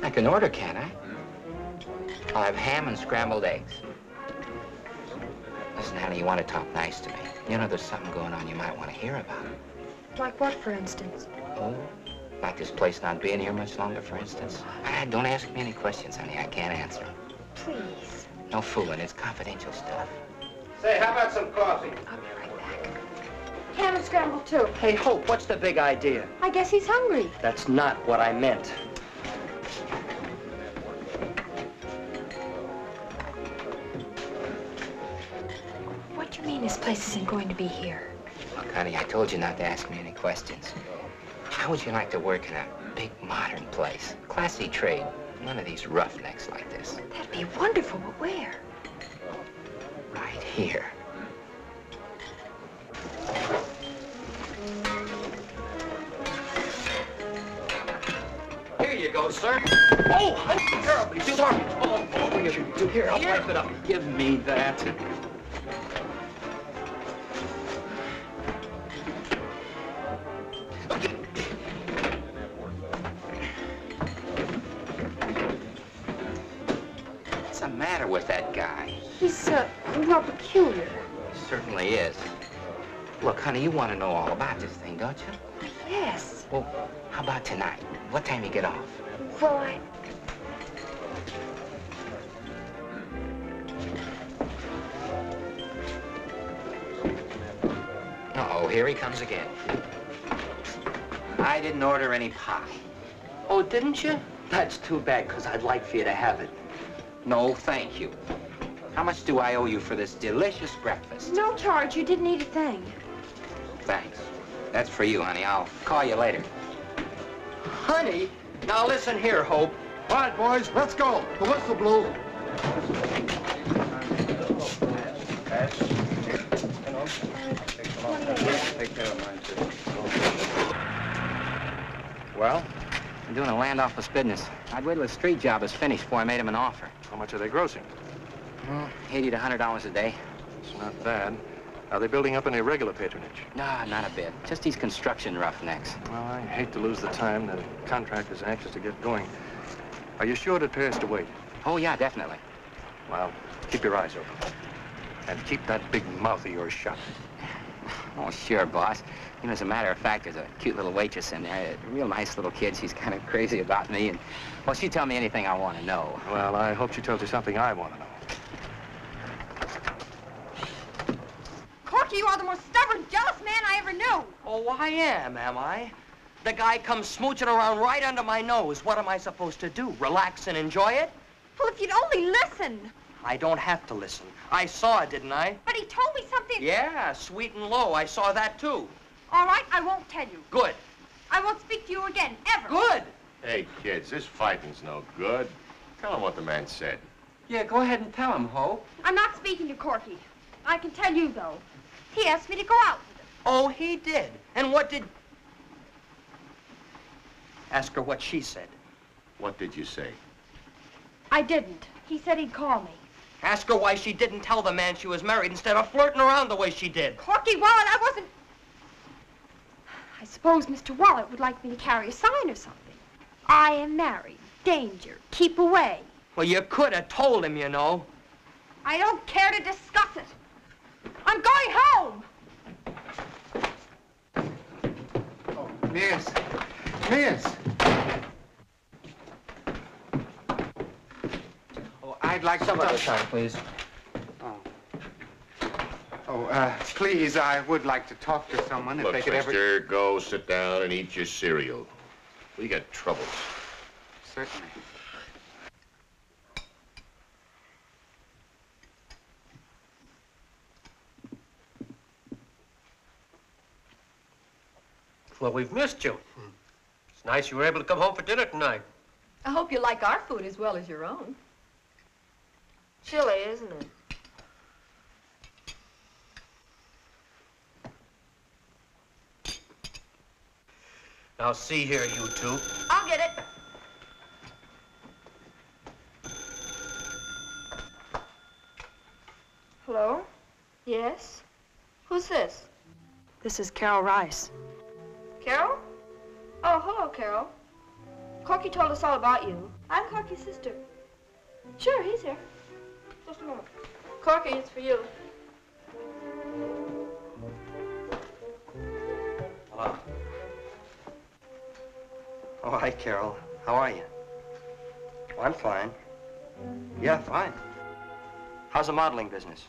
Speaker 17: I can order, can't I? I'll have ham and scrambled eggs. Listen, honey, you want to talk nice to me. You know there's something going on you might want to hear about.
Speaker 5: Like what, for instance?
Speaker 17: Oh, like this place not being here much longer, for instance. Don't ask me any questions, honey. I can't answer them.
Speaker 5: Please.
Speaker 17: No fooling. It's confidential stuff.
Speaker 2: Say, how about some coffee?
Speaker 5: I'll be right back. Ham and scrambled, too.
Speaker 4: Hey, Hope, what's the big idea?
Speaker 5: I guess he's hungry.
Speaker 4: That's not what I meant.
Speaker 5: What do you mean this place isn't going to be here?
Speaker 17: Look, honey, I told you not to ask me any questions. How would you like to work in a big, modern place? Classy trade. None of these roughnecks like this.
Speaker 5: That'd be wonderful, but where?
Speaker 17: Right here.
Speaker 4: Here you go, sir. Oh, I'm terribly sorry. Oh, here, I'll wipe it up.
Speaker 13: Give me that.
Speaker 17: What's the matter with that guy?
Speaker 5: He's, real peculiar.
Speaker 17: Certainly is. Look, honey, you want to know all about this thing, don't you?
Speaker 5: Yes.
Speaker 17: Well, how about tonight? What time you get off?
Speaker 5: Well, I...
Speaker 17: Uh-oh, here he comes again. I didn't order any pie.
Speaker 4: Oh, didn't you? That's too bad, because I'd like for you to have it.
Speaker 17: No, thank you. How much do I owe you for this delicious breakfast?
Speaker 5: No charge. You didn't eat a thing.
Speaker 17: Thanks. That's for you, honey. I'll call you later.
Speaker 4: Honey? Now listen here, Hope.
Speaker 8: All right, boys, let's go. The whistle blew.
Speaker 17: Well? I'm doing a land office business. I'd wait till the street job is finished before I made him an offer.
Speaker 15: How much are they grossing?
Speaker 17: $80 to $100 a day.
Speaker 15: It's not bad. Are they building up any regular patronage?
Speaker 17: Nah, not a bit. Just these construction roughnecks.
Speaker 15: Well, I hate to lose the time. The contractor's anxious to get going. Are you sure it pays to wait?
Speaker 17: Oh, yeah, definitely.
Speaker 15: Well, keep your eyes open. And keep that big mouth of yours shut.
Speaker 17: Oh, sure, boss. You know, as a matter of fact, there's a cute little waitress in there, a real nice little kid. She's kind of crazy about me, and, well, she'd tell me anything I want to know.
Speaker 15: Well, I hope she tells you something I want to know.
Speaker 3: Corky, you are the most stubborn, jealous man I ever knew.
Speaker 4: Oh, I am I? The guy comes smooching around right under my nose. What am I supposed to do? Relax and enjoy it?
Speaker 3: Well, if you'd only listen.
Speaker 4: I don't have to listen. I saw it, didn't I?
Speaker 3: But he told me something.
Speaker 4: Yeah, sweet and low. I saw that, too.
Speaker 3: All right, I won't tell you.
Speaker 4: Good.
Speaker 3: I won't speak to you again, ever.
Speaker 4: Good.
Speaker 14: Hey, kids, this fighting's no good. Tell them what the man said.
Speaker 17: Yeah, go ahead and tell him, Hope.
Speaker 3: I'm not speaking to Corky. I can tell you, though. He asked me to go out with him.
Speaker 4: Oh, he did? And what did... Ask her what she said.
Speaker 14: What did you say?
Speaker 3: I didn't. He said he'd call me.
Speaker 4: Ask her why she didn't tell the man she was married instead of flirting around the way she did.
Speaker 3: Corky Wallet, I wasn't... I suppose Mr. Wallet would like me to carry a sign or something. I am married. Danger. Keep away.
Speaker 4: Well, you could have told him, you know.
Speaker 3: I don't care to discuss it. I'm going home.
Speaker 16: Oh, Miss. Miss.
Speaker 17: Oh, I'd like some other time, please.
Speaker 16: Please, I would like to talk to someone
Speaker 14: Look,
Speaker 16: if they could ever...
Speaker 14: mister, go sit down and eat your cereal. We got troubles.
Speaker 16: Certainly.
Speaker 2: Well, we've missed you. It's nice you were able to come home for dinner tonight.
Speaker 7: I hope you like our food as well as your own.
Speaker 5: Chilly, isn't it?
Speaker 2: Now, see here, you two.
Speaker 3: I'll get it.
Speaker 5: Hello? Yes? Who's this?
Speaker 10: This is Carol Rice.
Speaker 5: Carol? Oh, hello, Carol. Corky told us all about you. I'm Corky's sister. Sure, he's here. Just a moment. Corky, it's for you.
Speaker 4: Hello. Oh, hi, Carol. How are you? Oh, I'm fine. Yeah, fine. How's the modeling business?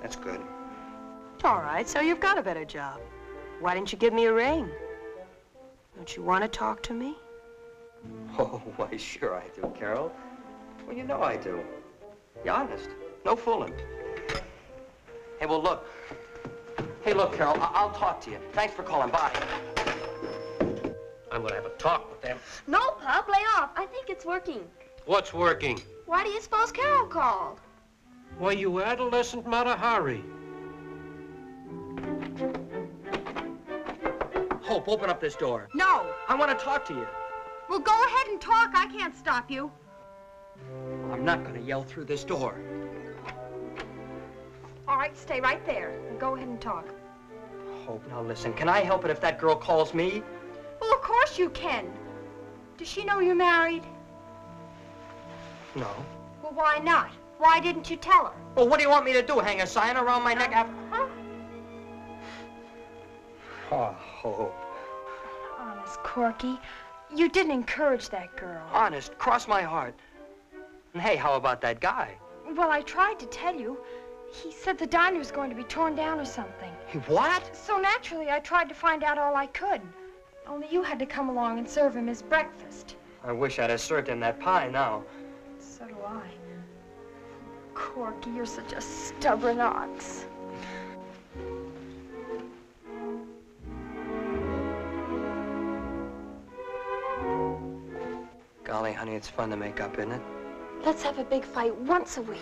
Speaker 4: That's good.
Speaker 10: All right, so you've got a better job. Why didn't you give me a ring? Don't you want to talk to me?
Speaker 4: Oh, why, sure I do, Carol. Well, you know I do. Be honest. No fooling. Hey, well, look. Hey, look, Carol, I'll talk to you. Thanks for calling. Bye.
Speaker 2: I'm gonna have a talk with them.
Speaker 5: No, Pop, lay off. I think it's working.
Speaker 2: What's working?
Speaker 5: Why do you suppose Carol called?
Speaker 2: Why, you adolescent Matahari.
Speaker 4: Hope, open up this door.
Speaker 3: No.
Speaker 4: I want to talk to you.
Speaker 3: Well, go ahead and talk. I can't stop you.
Speaker 4: I'm not going to yell through this door.
Speaker 5: All right, stay right there and go ahead and talk.
Speaker 4: Hope, now listen. Can I help it if that girl calls me?
Speaker 3: Well, of course you can. Does she know you're married?
Speaker 4: No.
Speaker 3: Well, why not? Why didn't you tell her?
Speaker 4: Well, what do you want me to do? Hang a sign around my neck after...
Speaker 3: Huh?
Speaker 4: Oh, Hope.
Speaker 5: Honest, Corky, you didn't encourage that girl.
Speaker 4: Honest, cross my heart. And hey, how about that guy?
Speaker 5: Well, I tried to tell you.
Speaker 3: He said the diner was going to be torn down or something.
Speaker 4: What?
Speaker 3: So naturally, I tried to find out all I could. Only you had to come along and serve him his breakfast.
Speaker 4: I wish I'd have served him that pie now.
Speaker 3: So do I. Corky, you're such a stubborn ox.
Speaker 4: Golly, honey, it's fun to make up, isn't it?
Speaker 3: Let's have a big fight once a week.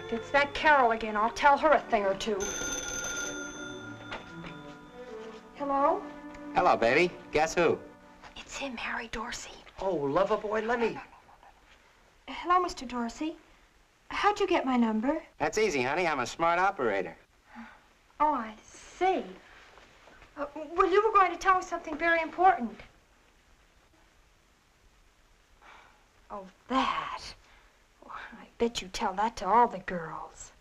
Speaker 3: If it's that Carol again, I'll tell her a thing or two. Hello?
Speaker 17: Hello, baby. Guess who?
Speaker 3: It's him, Harry Dorsey.
Speaker 4: Oh, lover boy, let me...
Speaker 3: Hello, Mr. Dorsey. How'd you get my number?
Speaker 17: That's easy, honey. I'm a smart operator.
Speaker 3: Oh, I see. Well, you were going to tell me something very important. Oh, that. Oh, I bet you tell that to all the girls.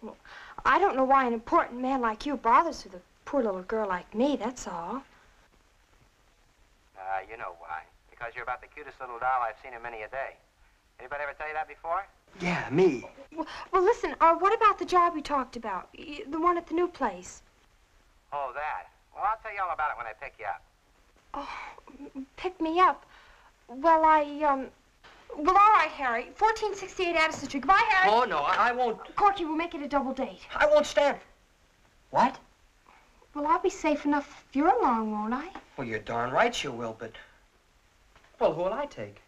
Speaker 3: Well, I don't know why an important man like you bothers with a poor little girl like me, that's all.
Speaker 17: You know why. Because you're about the cutest little doll I've seen in many a day. Anybody ever tell you that before?
Speaker 4: Yeah, me.
Speaker 3: Well, listen, what about the job you talked about? The one at the new place?
Speaker 17: Oh, that. Well, I'll tell you all about it when I pick you up.
Speaker 3: Oh, pick me up. Well, well, all right, Harry. 1468 Addison Street. Goodbye, Harry.
Speaker 4: Oh, no, I won't.
Speaker 3: Corky, we'll make it a double date.
Speaker 4: I won't stand. What?
Speaker 3: Well, I'll be safe enough if you're along, won't I?
Speaker 4: Well, you're darn right you will, but... Well, who'll I take?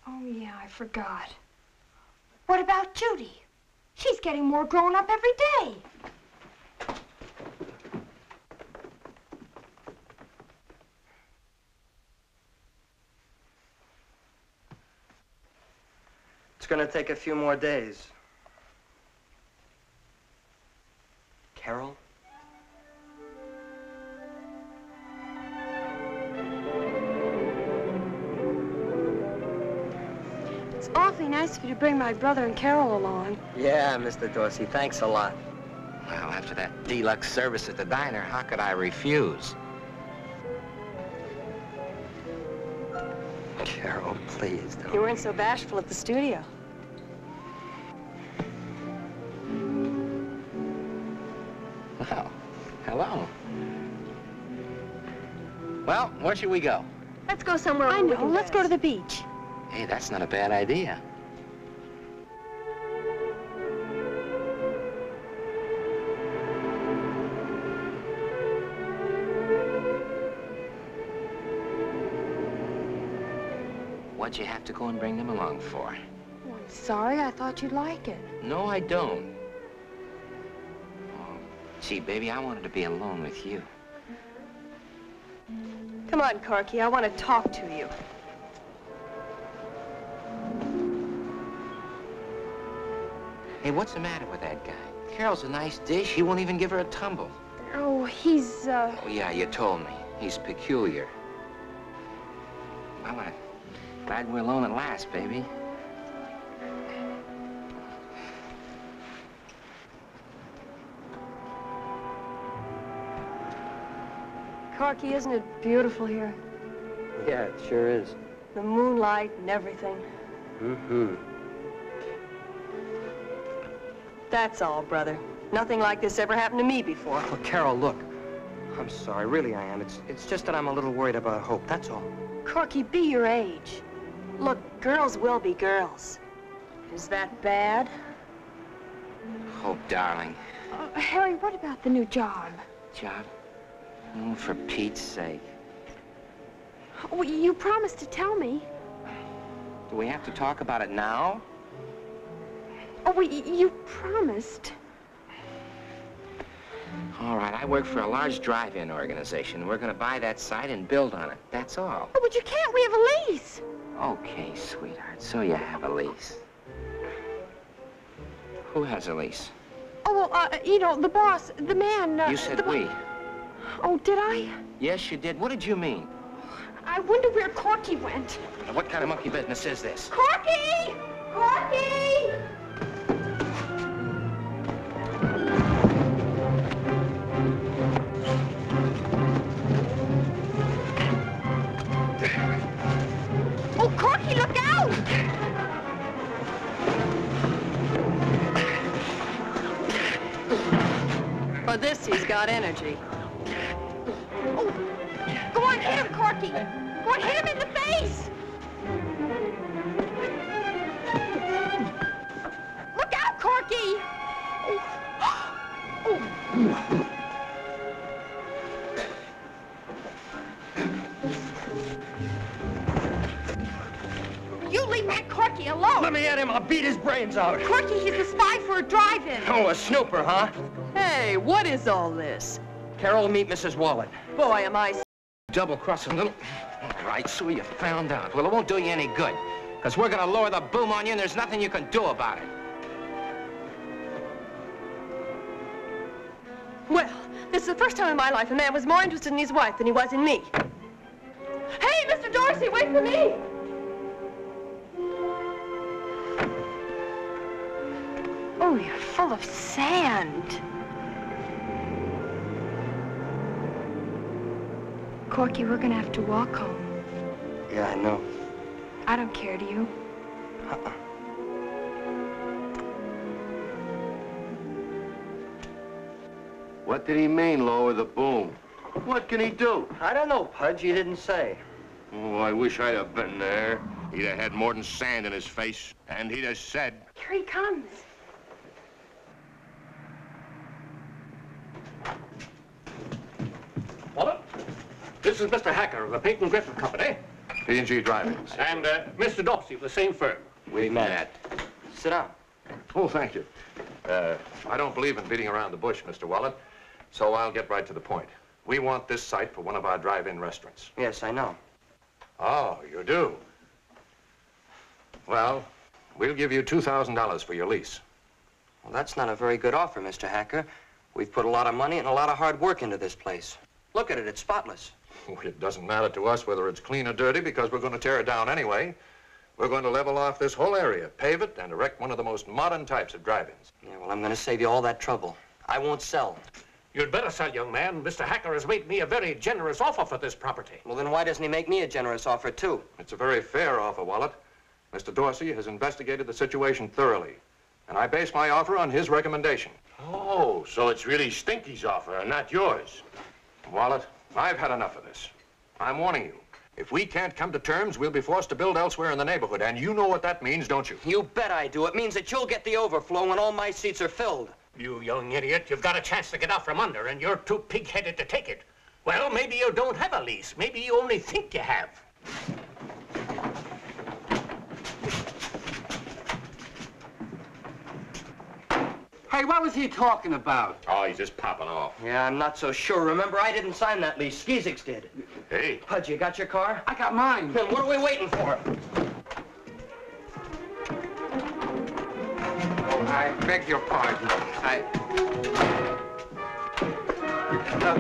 Speaker 3: Oh, yeah, I forgot. What about Judy? She's getting more grown up every day.
Speaker 4: It's gonna take a few more days. Carol?
Speaker 3: It's awfully nice of you to bring my brother and Carol along.
Speaker 4: Yeah, Mr. Dorsey, thanks a lot.
Speaker 17: Well, after that deluxe service at the diner, how could I refuse?
Speaker 4: Carol, please don't.
Speaker 10: You weren't so bashful at the studio.
Speaker 17: Well, hello. Well, where should we go?
Speaker 10: Let's go somewhere
Speaker 3: I
Speaker 10: where we
Speaker 3: know.
Speaker 10: can
Speaker 3: Let's go to
Speaker 10: dance.
Speaker 3: the beach.
Speaker 17: Hey, that's not a bad idea. What'd you have to go and bring them along for?
Speaker 3: Oh, I'm sorry. I thought you'd like it.
Speaker 17: No, I don't. Oh, gee, baby, I wanted to be alone with you.
Speaker 10: Come on, Corky. I want to talk to you.
Speaker 17: Hey, what's the matter with that guy? Carol's a nice dish. He won't even give her a tumble.
Speaker 3: Oh, he's,
Speaker 17: Oh, yeah, you told me. He's peculiar. Well, I'm glad we're alone at last, baby.
Speaker 10: Corky, isn't it beautiful here?
Speaker 4: Yeah, it sure is.
Speaker 10: The moonlight and everything.
Speaker 4: Mm-hmm.
Speaker 10: That's all, brother. Nothing like this ever happened to me before.
Speaker 4: Well, Carol, look. I'm sorry, really I am. It's just that I'm a little worried about Hope, that's all.
Speaker 10: Corky, be your age. Look, girls will be girls. Is that bad?
Speaker 17: Hope, darling.
Speaker 3: Harry, what about the new job?
Speaker 17: Job? Oh, for Pete's sake.
Speaker 3: Oh, you promised to tell me.
Speaker 17: Do we have to talk about it now?
Speaker 3: Oh, you promised.
Speaker 17: All right, I work for a large drive-in organization. We're going to buy that site and build on it. That's all.
Speaker 3: Oh, but you can't. We have a lease.
Speaker 17: Okay, sweetheart, so you have a lease. Who has a lease?
Speaker 3: Oh, well, you know, the boss, the man...
Speaker 17: You said we.
Speaker 3: Oh, did I?
Speaker 17: Yes, you did. What did you mean?
Speaker 3: I wonder where Corky went.
Speaker 17: Now, what kind of monkey business is this?
Speaker 3: Corky! Corky! Oh, Corky, look out!
Speaker 10: this, he's got energy.
Speaker 3: Go on, hit him, Corky. Go on, hit him in the face. Look out, Corky. You leave that Corky alone.
Speaker 4: Let me at him. I'll beat his brains out.
Speaker 3: Corky, he's a spy for a drive-in.
Speaker 4: Oh, a snooper, huh?
Speaker 10: Hey, what is all this?
Speaker 4: Carol, meet Mrs. Wallet.
Speaker 10: Boy, am I...
Speaker 17: Double-crossing little... All right, so you found out. Well, it won't do you any good, because we're going to lower the boom on you, and there's nothing you can do about it.
Speaker 10: Well, this is the first time in my life a man was more interested in his wife than he was in me. Hey, Mr. Dorsey, wait for me!
Speaker 3: Oh, you're full of sand. Corky, we're gonna have to walk home.
Speaker 4: Yeah, I know.
Speaker 3: I don't care, do you?
Speaker 11: What did he mean, lower the boom? What can he do?
Speaker 4: I don't know, Pudge. You didn't say.
Speaker 11: Oh, I wish I'd have been there. He'd have had more than sand in his face, and he'd have said...
Speaker 3: Here he comes.
Speaker 12: Wallet, this is Mr. Hacker of the Peyton Griffin Company.
Speaker 15: P&G Driving.
Speaker 12: And Mr. Dorsey of the same firm.
Speaker 4: We met. Sit down.
Speaker 15: Oh, thank you. I don't believe in beating around the bush, Mr. Wallet, so I'll get right to the point. We want this site for one of our drive-in restaurants.
Speaker 4: Yes, I know.
Speaker 15: Oh, you do? Well, we'll give you $2,000 for your lease.
Speaker 4: Well, that's not a very good offer, Mr. Hacker. We've put a lot of money and a lot of hard work into this place. Look at it, it's spotless.
Speaker 15: It doesn't matter to us whether it's clean or dirty because we're going to tear it down anyway. We're going to level off this whole area, pave it, and erect one of the most modern types of drive-ins.
Speaker 4: Yeah, well, I'm going to save you all that trouble. I won't sell.
Speaker 12: You'd better sell, young man. Mr. Hacker has made me a very generous offer for this property.
Speaker 4: Well, then why doesn't he make me a generous offer, too?
Speaker 15: It's a very fair offer, Wallet. Mr. Dorsey has investigated the situation thoroughly, and I base my offer on his recommendation.
Speaker 14: Oh, so it's really Stinky's offer and not yours.
Speaker 15: Wallet, I've had enough of this. I'm warning you. If we can't come to terms, we'll be forced to build elsewhere in the neighborhood, and you know what that means, don't you?
Speaker 4: You bet I do. It means that you'll get the overflow when all my seats are filled.
Speaker 12: You young idiot, you've got a chance to get out from under, and you're too pig-headed to take it. Well, maybe you don't have a lease. Maybe you only think you have.
Speaker 17: Hey, what was he talking about?
Speaker 14: Oh, he's just popping off.
Speaker 4: Yeah, I'm not so sure. Remember, I didn't sign that lease. Skeezix did.
Speaker 14: Hey.
Speaker 4: Pudge, you got your car?
Speaker 17: I got mine.
Speaker 4: Then what are we waiting for?
Speaker 6: Oh, I beg your pardon.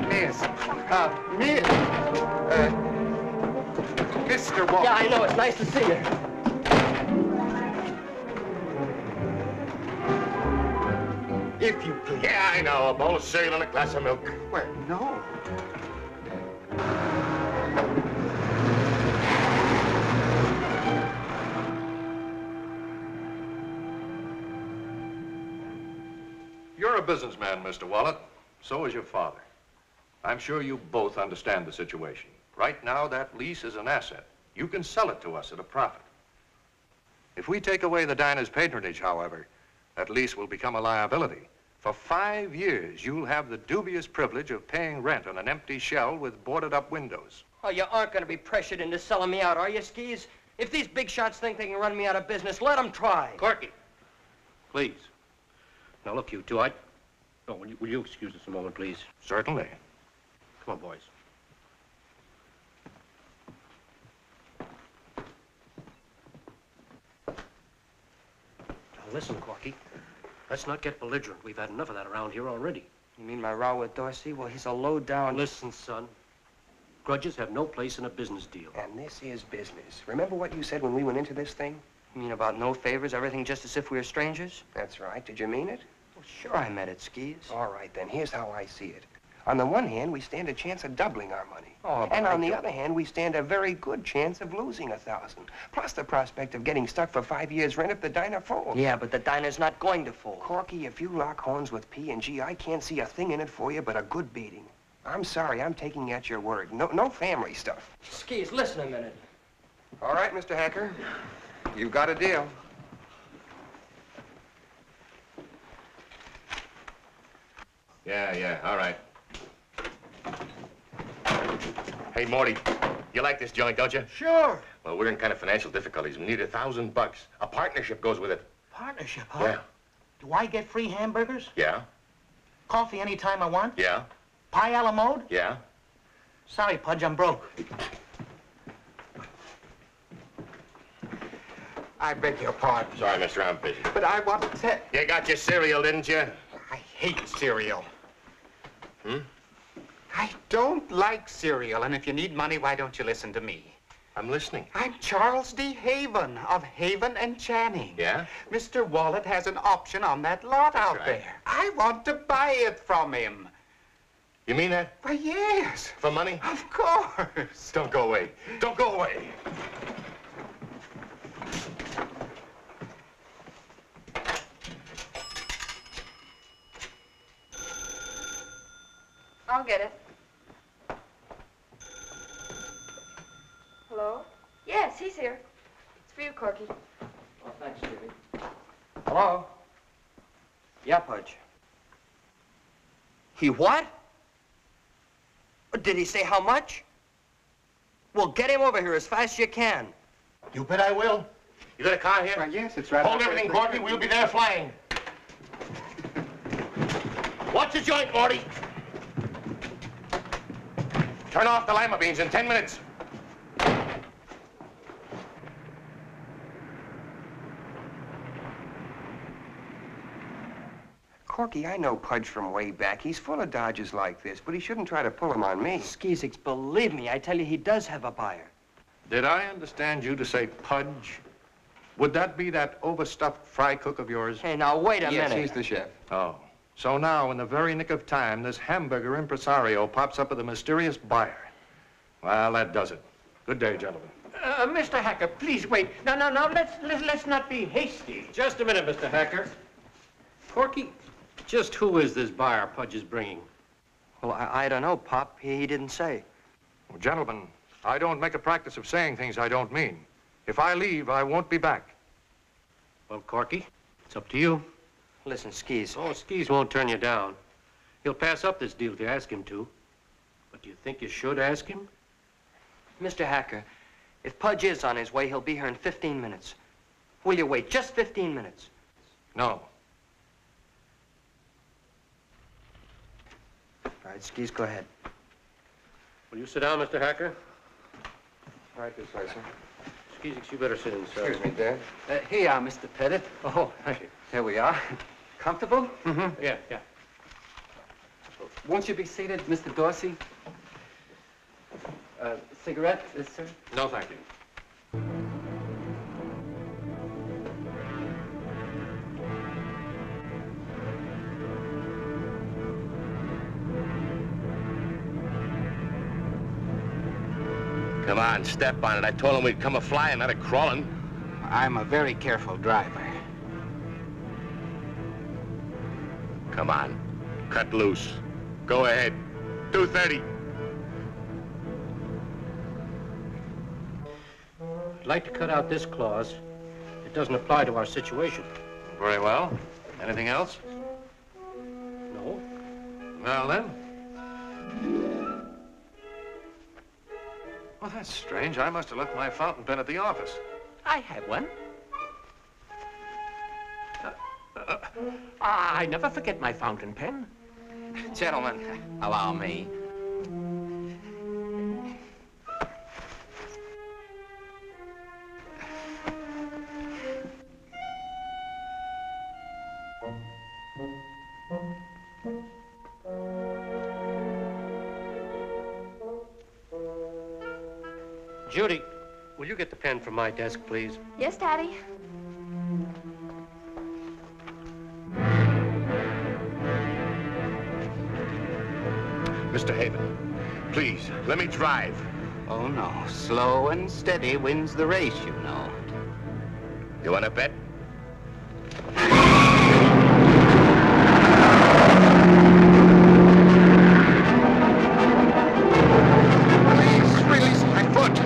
Speaker 6: Miss. Mr. Walker.
Speaker 4: Yeah, I know. It's nice to see you.
Speaker 14: If you please. Yeah, I know. A bowl of cereal and a glass of milk.
Speaker 6: Well, no.
Speaker 15: You're a businessman, Mr. Wallet. So is your father. I'm sure you both understand the situation. Right now, that lease is an asset. You can sell it to us at a profit. If we take away the diner's patronage, however, that lease will become a liability. For 5 years, you'll have the dubious privilege of paying rent on an empty shell with boarded-up windows.
Speaker 4: Oh, you aren't going to be pressured into selling me out, are you, Skis? If these big shots think they can run me out of business, let them try.
Speaker 2: Corky, please. Now, look, you two, Oh, will you excuse us a moment, please?
Speaker 15: Certainly.
Speaker 2: Come on, boys. Now, listen, Corky. Let's not get belligerent. We've had enough of that around here already.
Speaker 4: You mean my row with Dorsey? Well, he's a low-down...
Speaker 2: Listen, son. Grudges have no place in a business deal.
Speaker 6: And this is business. Remember what you said when we went into this thing?
Speaker 4: You mean about no favors, everything just as if we were strangers?
Speaker 6: That's right. Did you mean it?
Speaker 4: Well, sure I meant it, Skis.
Speaker 6: All right, then. Here's how I see it. On the one hand, we stand a chance of doubling our money.
Speaker 4: Oh,
Speaker 6: and on the other hand, we stand a very good chance of losing $1,000. Plus the prospect of getting stuck for 5 years' rent if the diner folds.
Speaker 4: Yeah, but the diner's not going to fold.
Speaker 6: Corky, if you lock horns with P&G, I can't see a thing in it for you but a good beating. I'm sorry, I'm taking at your word. No family stuff.
Speaker 4: Skis, listen a minute.
Speaker 6: All right, Mr. Hacker. You've got a deal.
Speaker 14: Yeah, all right. Hey, Morty, you like this joint, don't you?
Speaker 8: Sure.
Speaker 14: Well, we're in kind of financial difficulties. We need $1,000. A partnership goes with it.
Speaker 8: Partnership, huh?
Speaker 14: Yeah.
Speaker 8: Do I get free hamburgers?
Speaker 14: Yeah?
Speaker 8: Coffee anytime I want?
Speaker 14: Yeah?
Speaker 8: Pie a la mode?
Speaker 14: Yeah?
Speaker 8: Sorry, Pudge, I'm broke. I beg your pardon.
Speaker 14: Sorry, mister, I'm busy.
Speaker 8: But I want to...
Speaker 14: You got your cereal, didn't you?
Speaker 8: I hate cereal.
Speaker 14: Hmm?
Speaker 8: I don't like cereal, and if you need money, why don't you listen to me?
Speaker 14: I'm listening.
Speaker 8: I'm Charles D. Haven of Haven and Channing.
Speaker 14: Yeah?
Speaker 8: Mr. Wallet has an option on that lot out
Speaker 14: right.
Speaker 8: there. I want to buy it from him.
Speaker 14: You mean that?
Speaker 8: Why, yes.
Speaker 14: For money?
Speaker 8: Of course.
Speaker 14: Don't go away. Don't go away.
Speaker 5: I'll get it. Hello? Yes, he's here. It's for you, Corky.
Speaker 4: Oh, thanks, Stevie. Hello? Yeah, Pudge. He what? Did he say how much? Well, get him over here as fast as you can.
Speaker 14: You bet I will. You got a car here?
Speaker 16: Yes, it's right.
Speaker 14: Hold everything, Corky. We'll be there flying. Watch the joint, Morty. Turn off the lima beans in 10 minutes.
Speaker 6: Corky, I know Pudge from way back. He's full of dodges like this, but he shouldn't try to pull them on me.
Speaker 4: Skeezix, believe me, I tell you, he does have a buyer.
Speaker 15: Did I understand you to say Pudge? Would that be that overstuffed fry cook of yours?
Speaker 4: Hey, now, wait a
Speaker 6: Yes,
Speaker 4: minute.
Speaker 6: he's the chef.
Speaker 15: Oh. So now, in the very nick of time, this hamburger impresario pops up with a mysterious buyer. Well, that does it. Good day, gentlemen.
Speaker 12: Mr. Hacker, please wait. No, let's not be hasty.
Speaker 2: Just a minute, Mr. Hacker. Corky, just who is this buyer Pudge is bringing?
Speaker 4: Well, I don't know, Pop. He didn't say.
Speaker 15: Well, gentlemen, I don't make a practice of saying things I don't mean. If I leave, I won't be back.
Speaker 2: Well, Corky, it's up to you.
Speaker 4: Listen, Skeez.
Speaker 2: Oh, Skeez won't turn you down. He'll pass up this deal if you ask him to. But do you think you should ask him?
Speaker 4: Mr. Hacker, if Pudge is on his way, he'll be here in 15 minutes. Will you wait just 15 minutes?
Speaker 15: No.
Speaker 4: All right, Skeez, go ahead.
Speaker 2: Will you sit down, Mr. Hacker?
Speaker 6: Right this way, sir.
Speaker 2: Skeezix, you better sit inside.
Speaker 6: Excuse me, Dad.
Speaker 13: Here you are, Mr. Pettit.
Speaker 2: Oh, thank you.
Speaker 13: Here we are. Comfortable?
Speaker 2: Mm-hmm. Yeah.
Speaker 13: Won't you be seated, Mr. Dorsey? Cigarette, sir?
Speaker 15: No, thank you.
Speaker 14: Come on, step on it. I told him we'd come a-flying, not a-crawling.
Speaker 8: I'm a very careful driver.
Speaker 14: Come on. Cut loose. Go ahead. 230.
Speaker 2: I'd like to cut out this clause. It doesn't apply to our situation.
Speaker 15: Very well. Anything else?
Speaker 2: No?
Speaker 15: Well, then. Well, that's strange. I must have left my fountain pen at the office.
Speaker 12: I have one. I never forget my fountain pen.
Speaker 17: Gentlemen, allow me.
Speaker 2: Judy, will you get the pen from my desk, please?
Speaker 5: Yes, Daddy.
Speaker 11: Mr. Haven, please, let me drive.
Speaker 17: Oh, no. Slow and steady wins the race, you know.
Speaker 11: You want to bet?
Speaker 16: Please release my foot.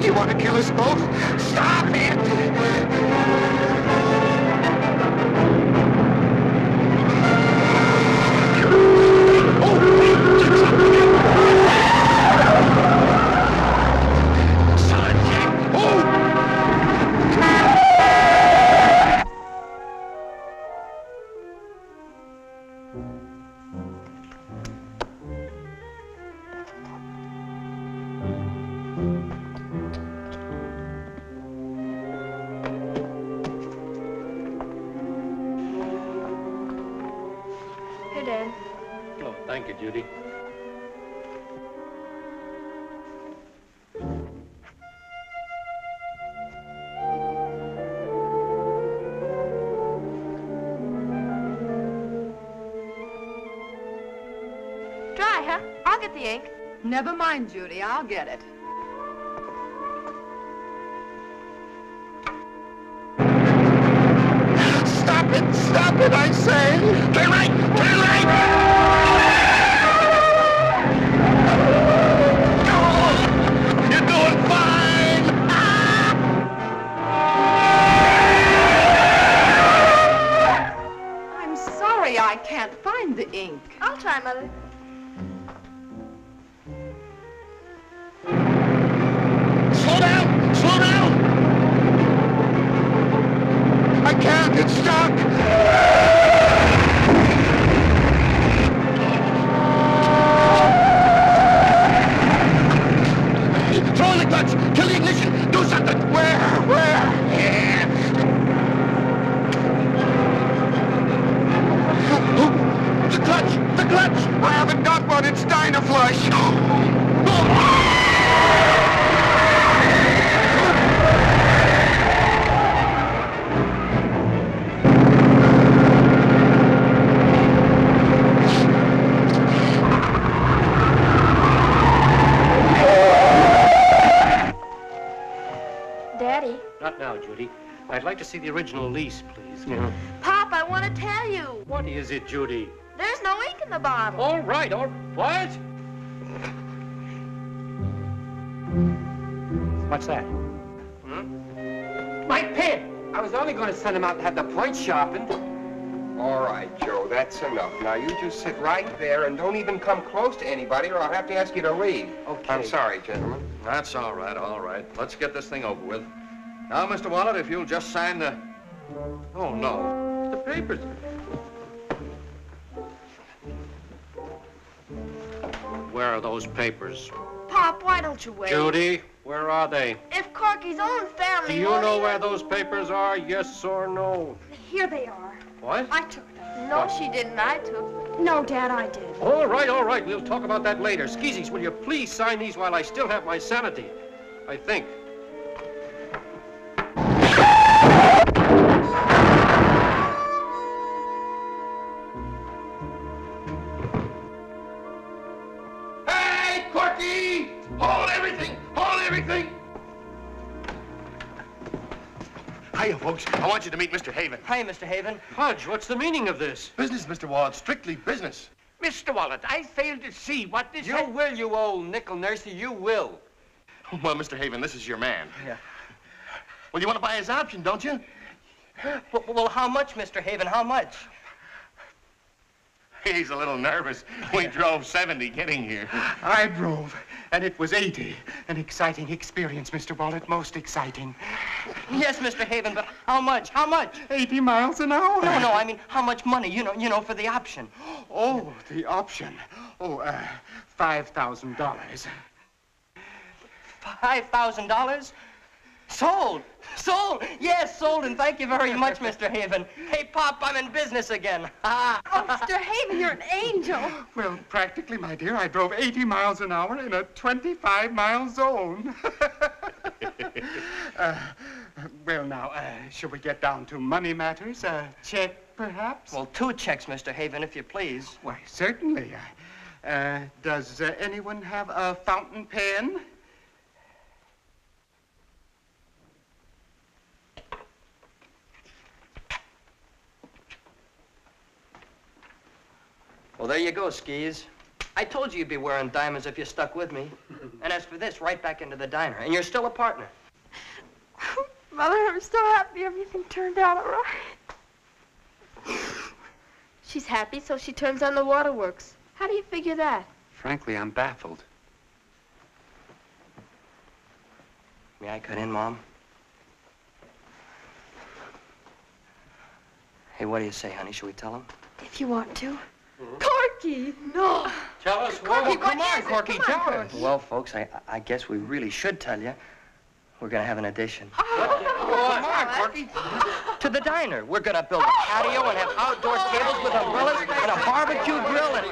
Speaker 16: You want to kill us both? Stop it!
Speaker 5: Here, Dad.
Speaker 2: Oh, thank you, Judy.
Speaker 5: Dry, huh? I'll get the ink.
Speaker 7: Never mind, Judy. I'll get it.
Speaker 16: Stop it! Stop it, I say! Turn right! Turn right!
Speaker 11: You're doing fine!
Speaker 7: I'm sorry I can't find the ink.
Speaker 5: I'll try, Mother.
Speaker 16: Slow down! Slow down! I can't! It's stuck!
Speaker 11: Throw in the clutch! Kill the ignition! Do something!
Speaker 16: Where? Where?
Speaker 11: The clutch! The clutch!
Speaker 16: I haven't got one. It's Dynaflush.
Speaker 5: Daddy.
Speaker 2: Not now, Judy. I'd like to see the original lease, please.
Speaker 5: Pop, I want to tell you.
Speaker 2: What is it, Judy?
Speaker 5: There's no ink in the bottle.
Speaker 2: All right, what?
Speaker 17: What's that?
Speaker 4: My pen! I was only going to send him out to have the points sharpened.
Speaker 6: All right, Joe, that's enough. Now, you just sit right there and don't even come close to anybody or I'll have to ask you to leave.
Speaker 4: Okay.
Speaker 6: I'm sorry, gentlemen.
Speaker 15: That's all right, all right. Let's get this thing over with. Now, Mr. Wallet, if you'll just sign the... Oh, no. The papers.
Speaker 2: Where are those papers?
Speaker 5: Pop, why don't you wait?
Speaker 2: Judy, where are they?
Speaker 5: If Corky's own family
Speaker 2: Do you
Speaker 5: won't
Speaker 2: know
Speaker 5: even-
Speaker 2: where those papers are, yes or no?
Speaker 3: Here they are.
Speaker 2: What?
Speaker 3: I took them.
Speaker 5: No, she didn't. I took.
Speaker 3: No, Dad, I did.
Speaker 2: All right. We'll talk about that later. Skeezies, will you please sign these while I still have my sanity? I think.
Speaker 11: Hey, Corky! Hold everything! Hold everything! Hiya, folks. I want you to meet Mr. Haven.
Speaker 4: Hi, Mr. Haven.
Speaker 2: Pudge, what's the meaning of this?
Speaker 11: Business, Mr. Wallet. Strictly business.
Speaker 12: Mr. Wallet, I fail to see what this...
Speaker 4: You will, you old nickel nursey, you will.
Speaker 11: Well, Mr. Haven, this is your man.
Speaker 4: Yeah.
Speaker 11: Well, you want to buy his option, don't you?
Speaker 4: Well, how much, Mr. Haven, how much?
Speaker 11: He's a little nervous. We drove 70 getting here.
Speaker 16: I drove, and it was 80. An exciting experience, Mr. Wallet, most exciting.
Speaker 4: Yes, Mr. Haven, but how much, how much?
Speaker 16: 80 miles an hour.
Speaker 4: No, I mean, how much money, you know, for the option?
Speaker 16: Oh, the option. Oh, $5,000.
Speaker 4: $5,000? Sold! Sold! Yes, sold, and thank you very much, Mr. Haven. Hey, Pop, I'm in business again.
Speaker 3: Oh, Mr. Haven, you're an angel.
Speaker 16: Well, practically, my dear, I drove 80 miles an hour in a 25-mile zone. Well, now, shall we get down to money matters? A check, perhaps?
Speaker 4: Well, 2 checks, Mr. Haven, if you please.
Speaker 16: Why, certainly.
Speaker 8: Does anyone have a fountain pen?
Speaker 4: Well, there you go, Skis. I told you you'd be wearing diamonds if you stuck with me. And as for this, right back into the diner. And you're still a partner.
Speaker 3: Mother, I'm so happy everything turned out all right. She's happy, so she turns on the waterworks. How do you figure that?
Speaker 13: Frankly, I'm baffled.
Speaker 4: May I cut in, Mom? Hey, what do you say, honey? Should we tell him?
Speaker 3: If you want to. Corky, no.
Speaker 2: Tell us
Speaker 3: Corky,
Speaker 2: what.
Speaker 3: come on, Corky, tell us.
Speaker 4: Well, folks, I guess we really should tell you. We're gonna have an addition.
Speaker 8: Come on, Corky.
Speaker 4: To the diner. We're gonna build a patio and have outdoor tables with umbrellas and a barbecue grill and...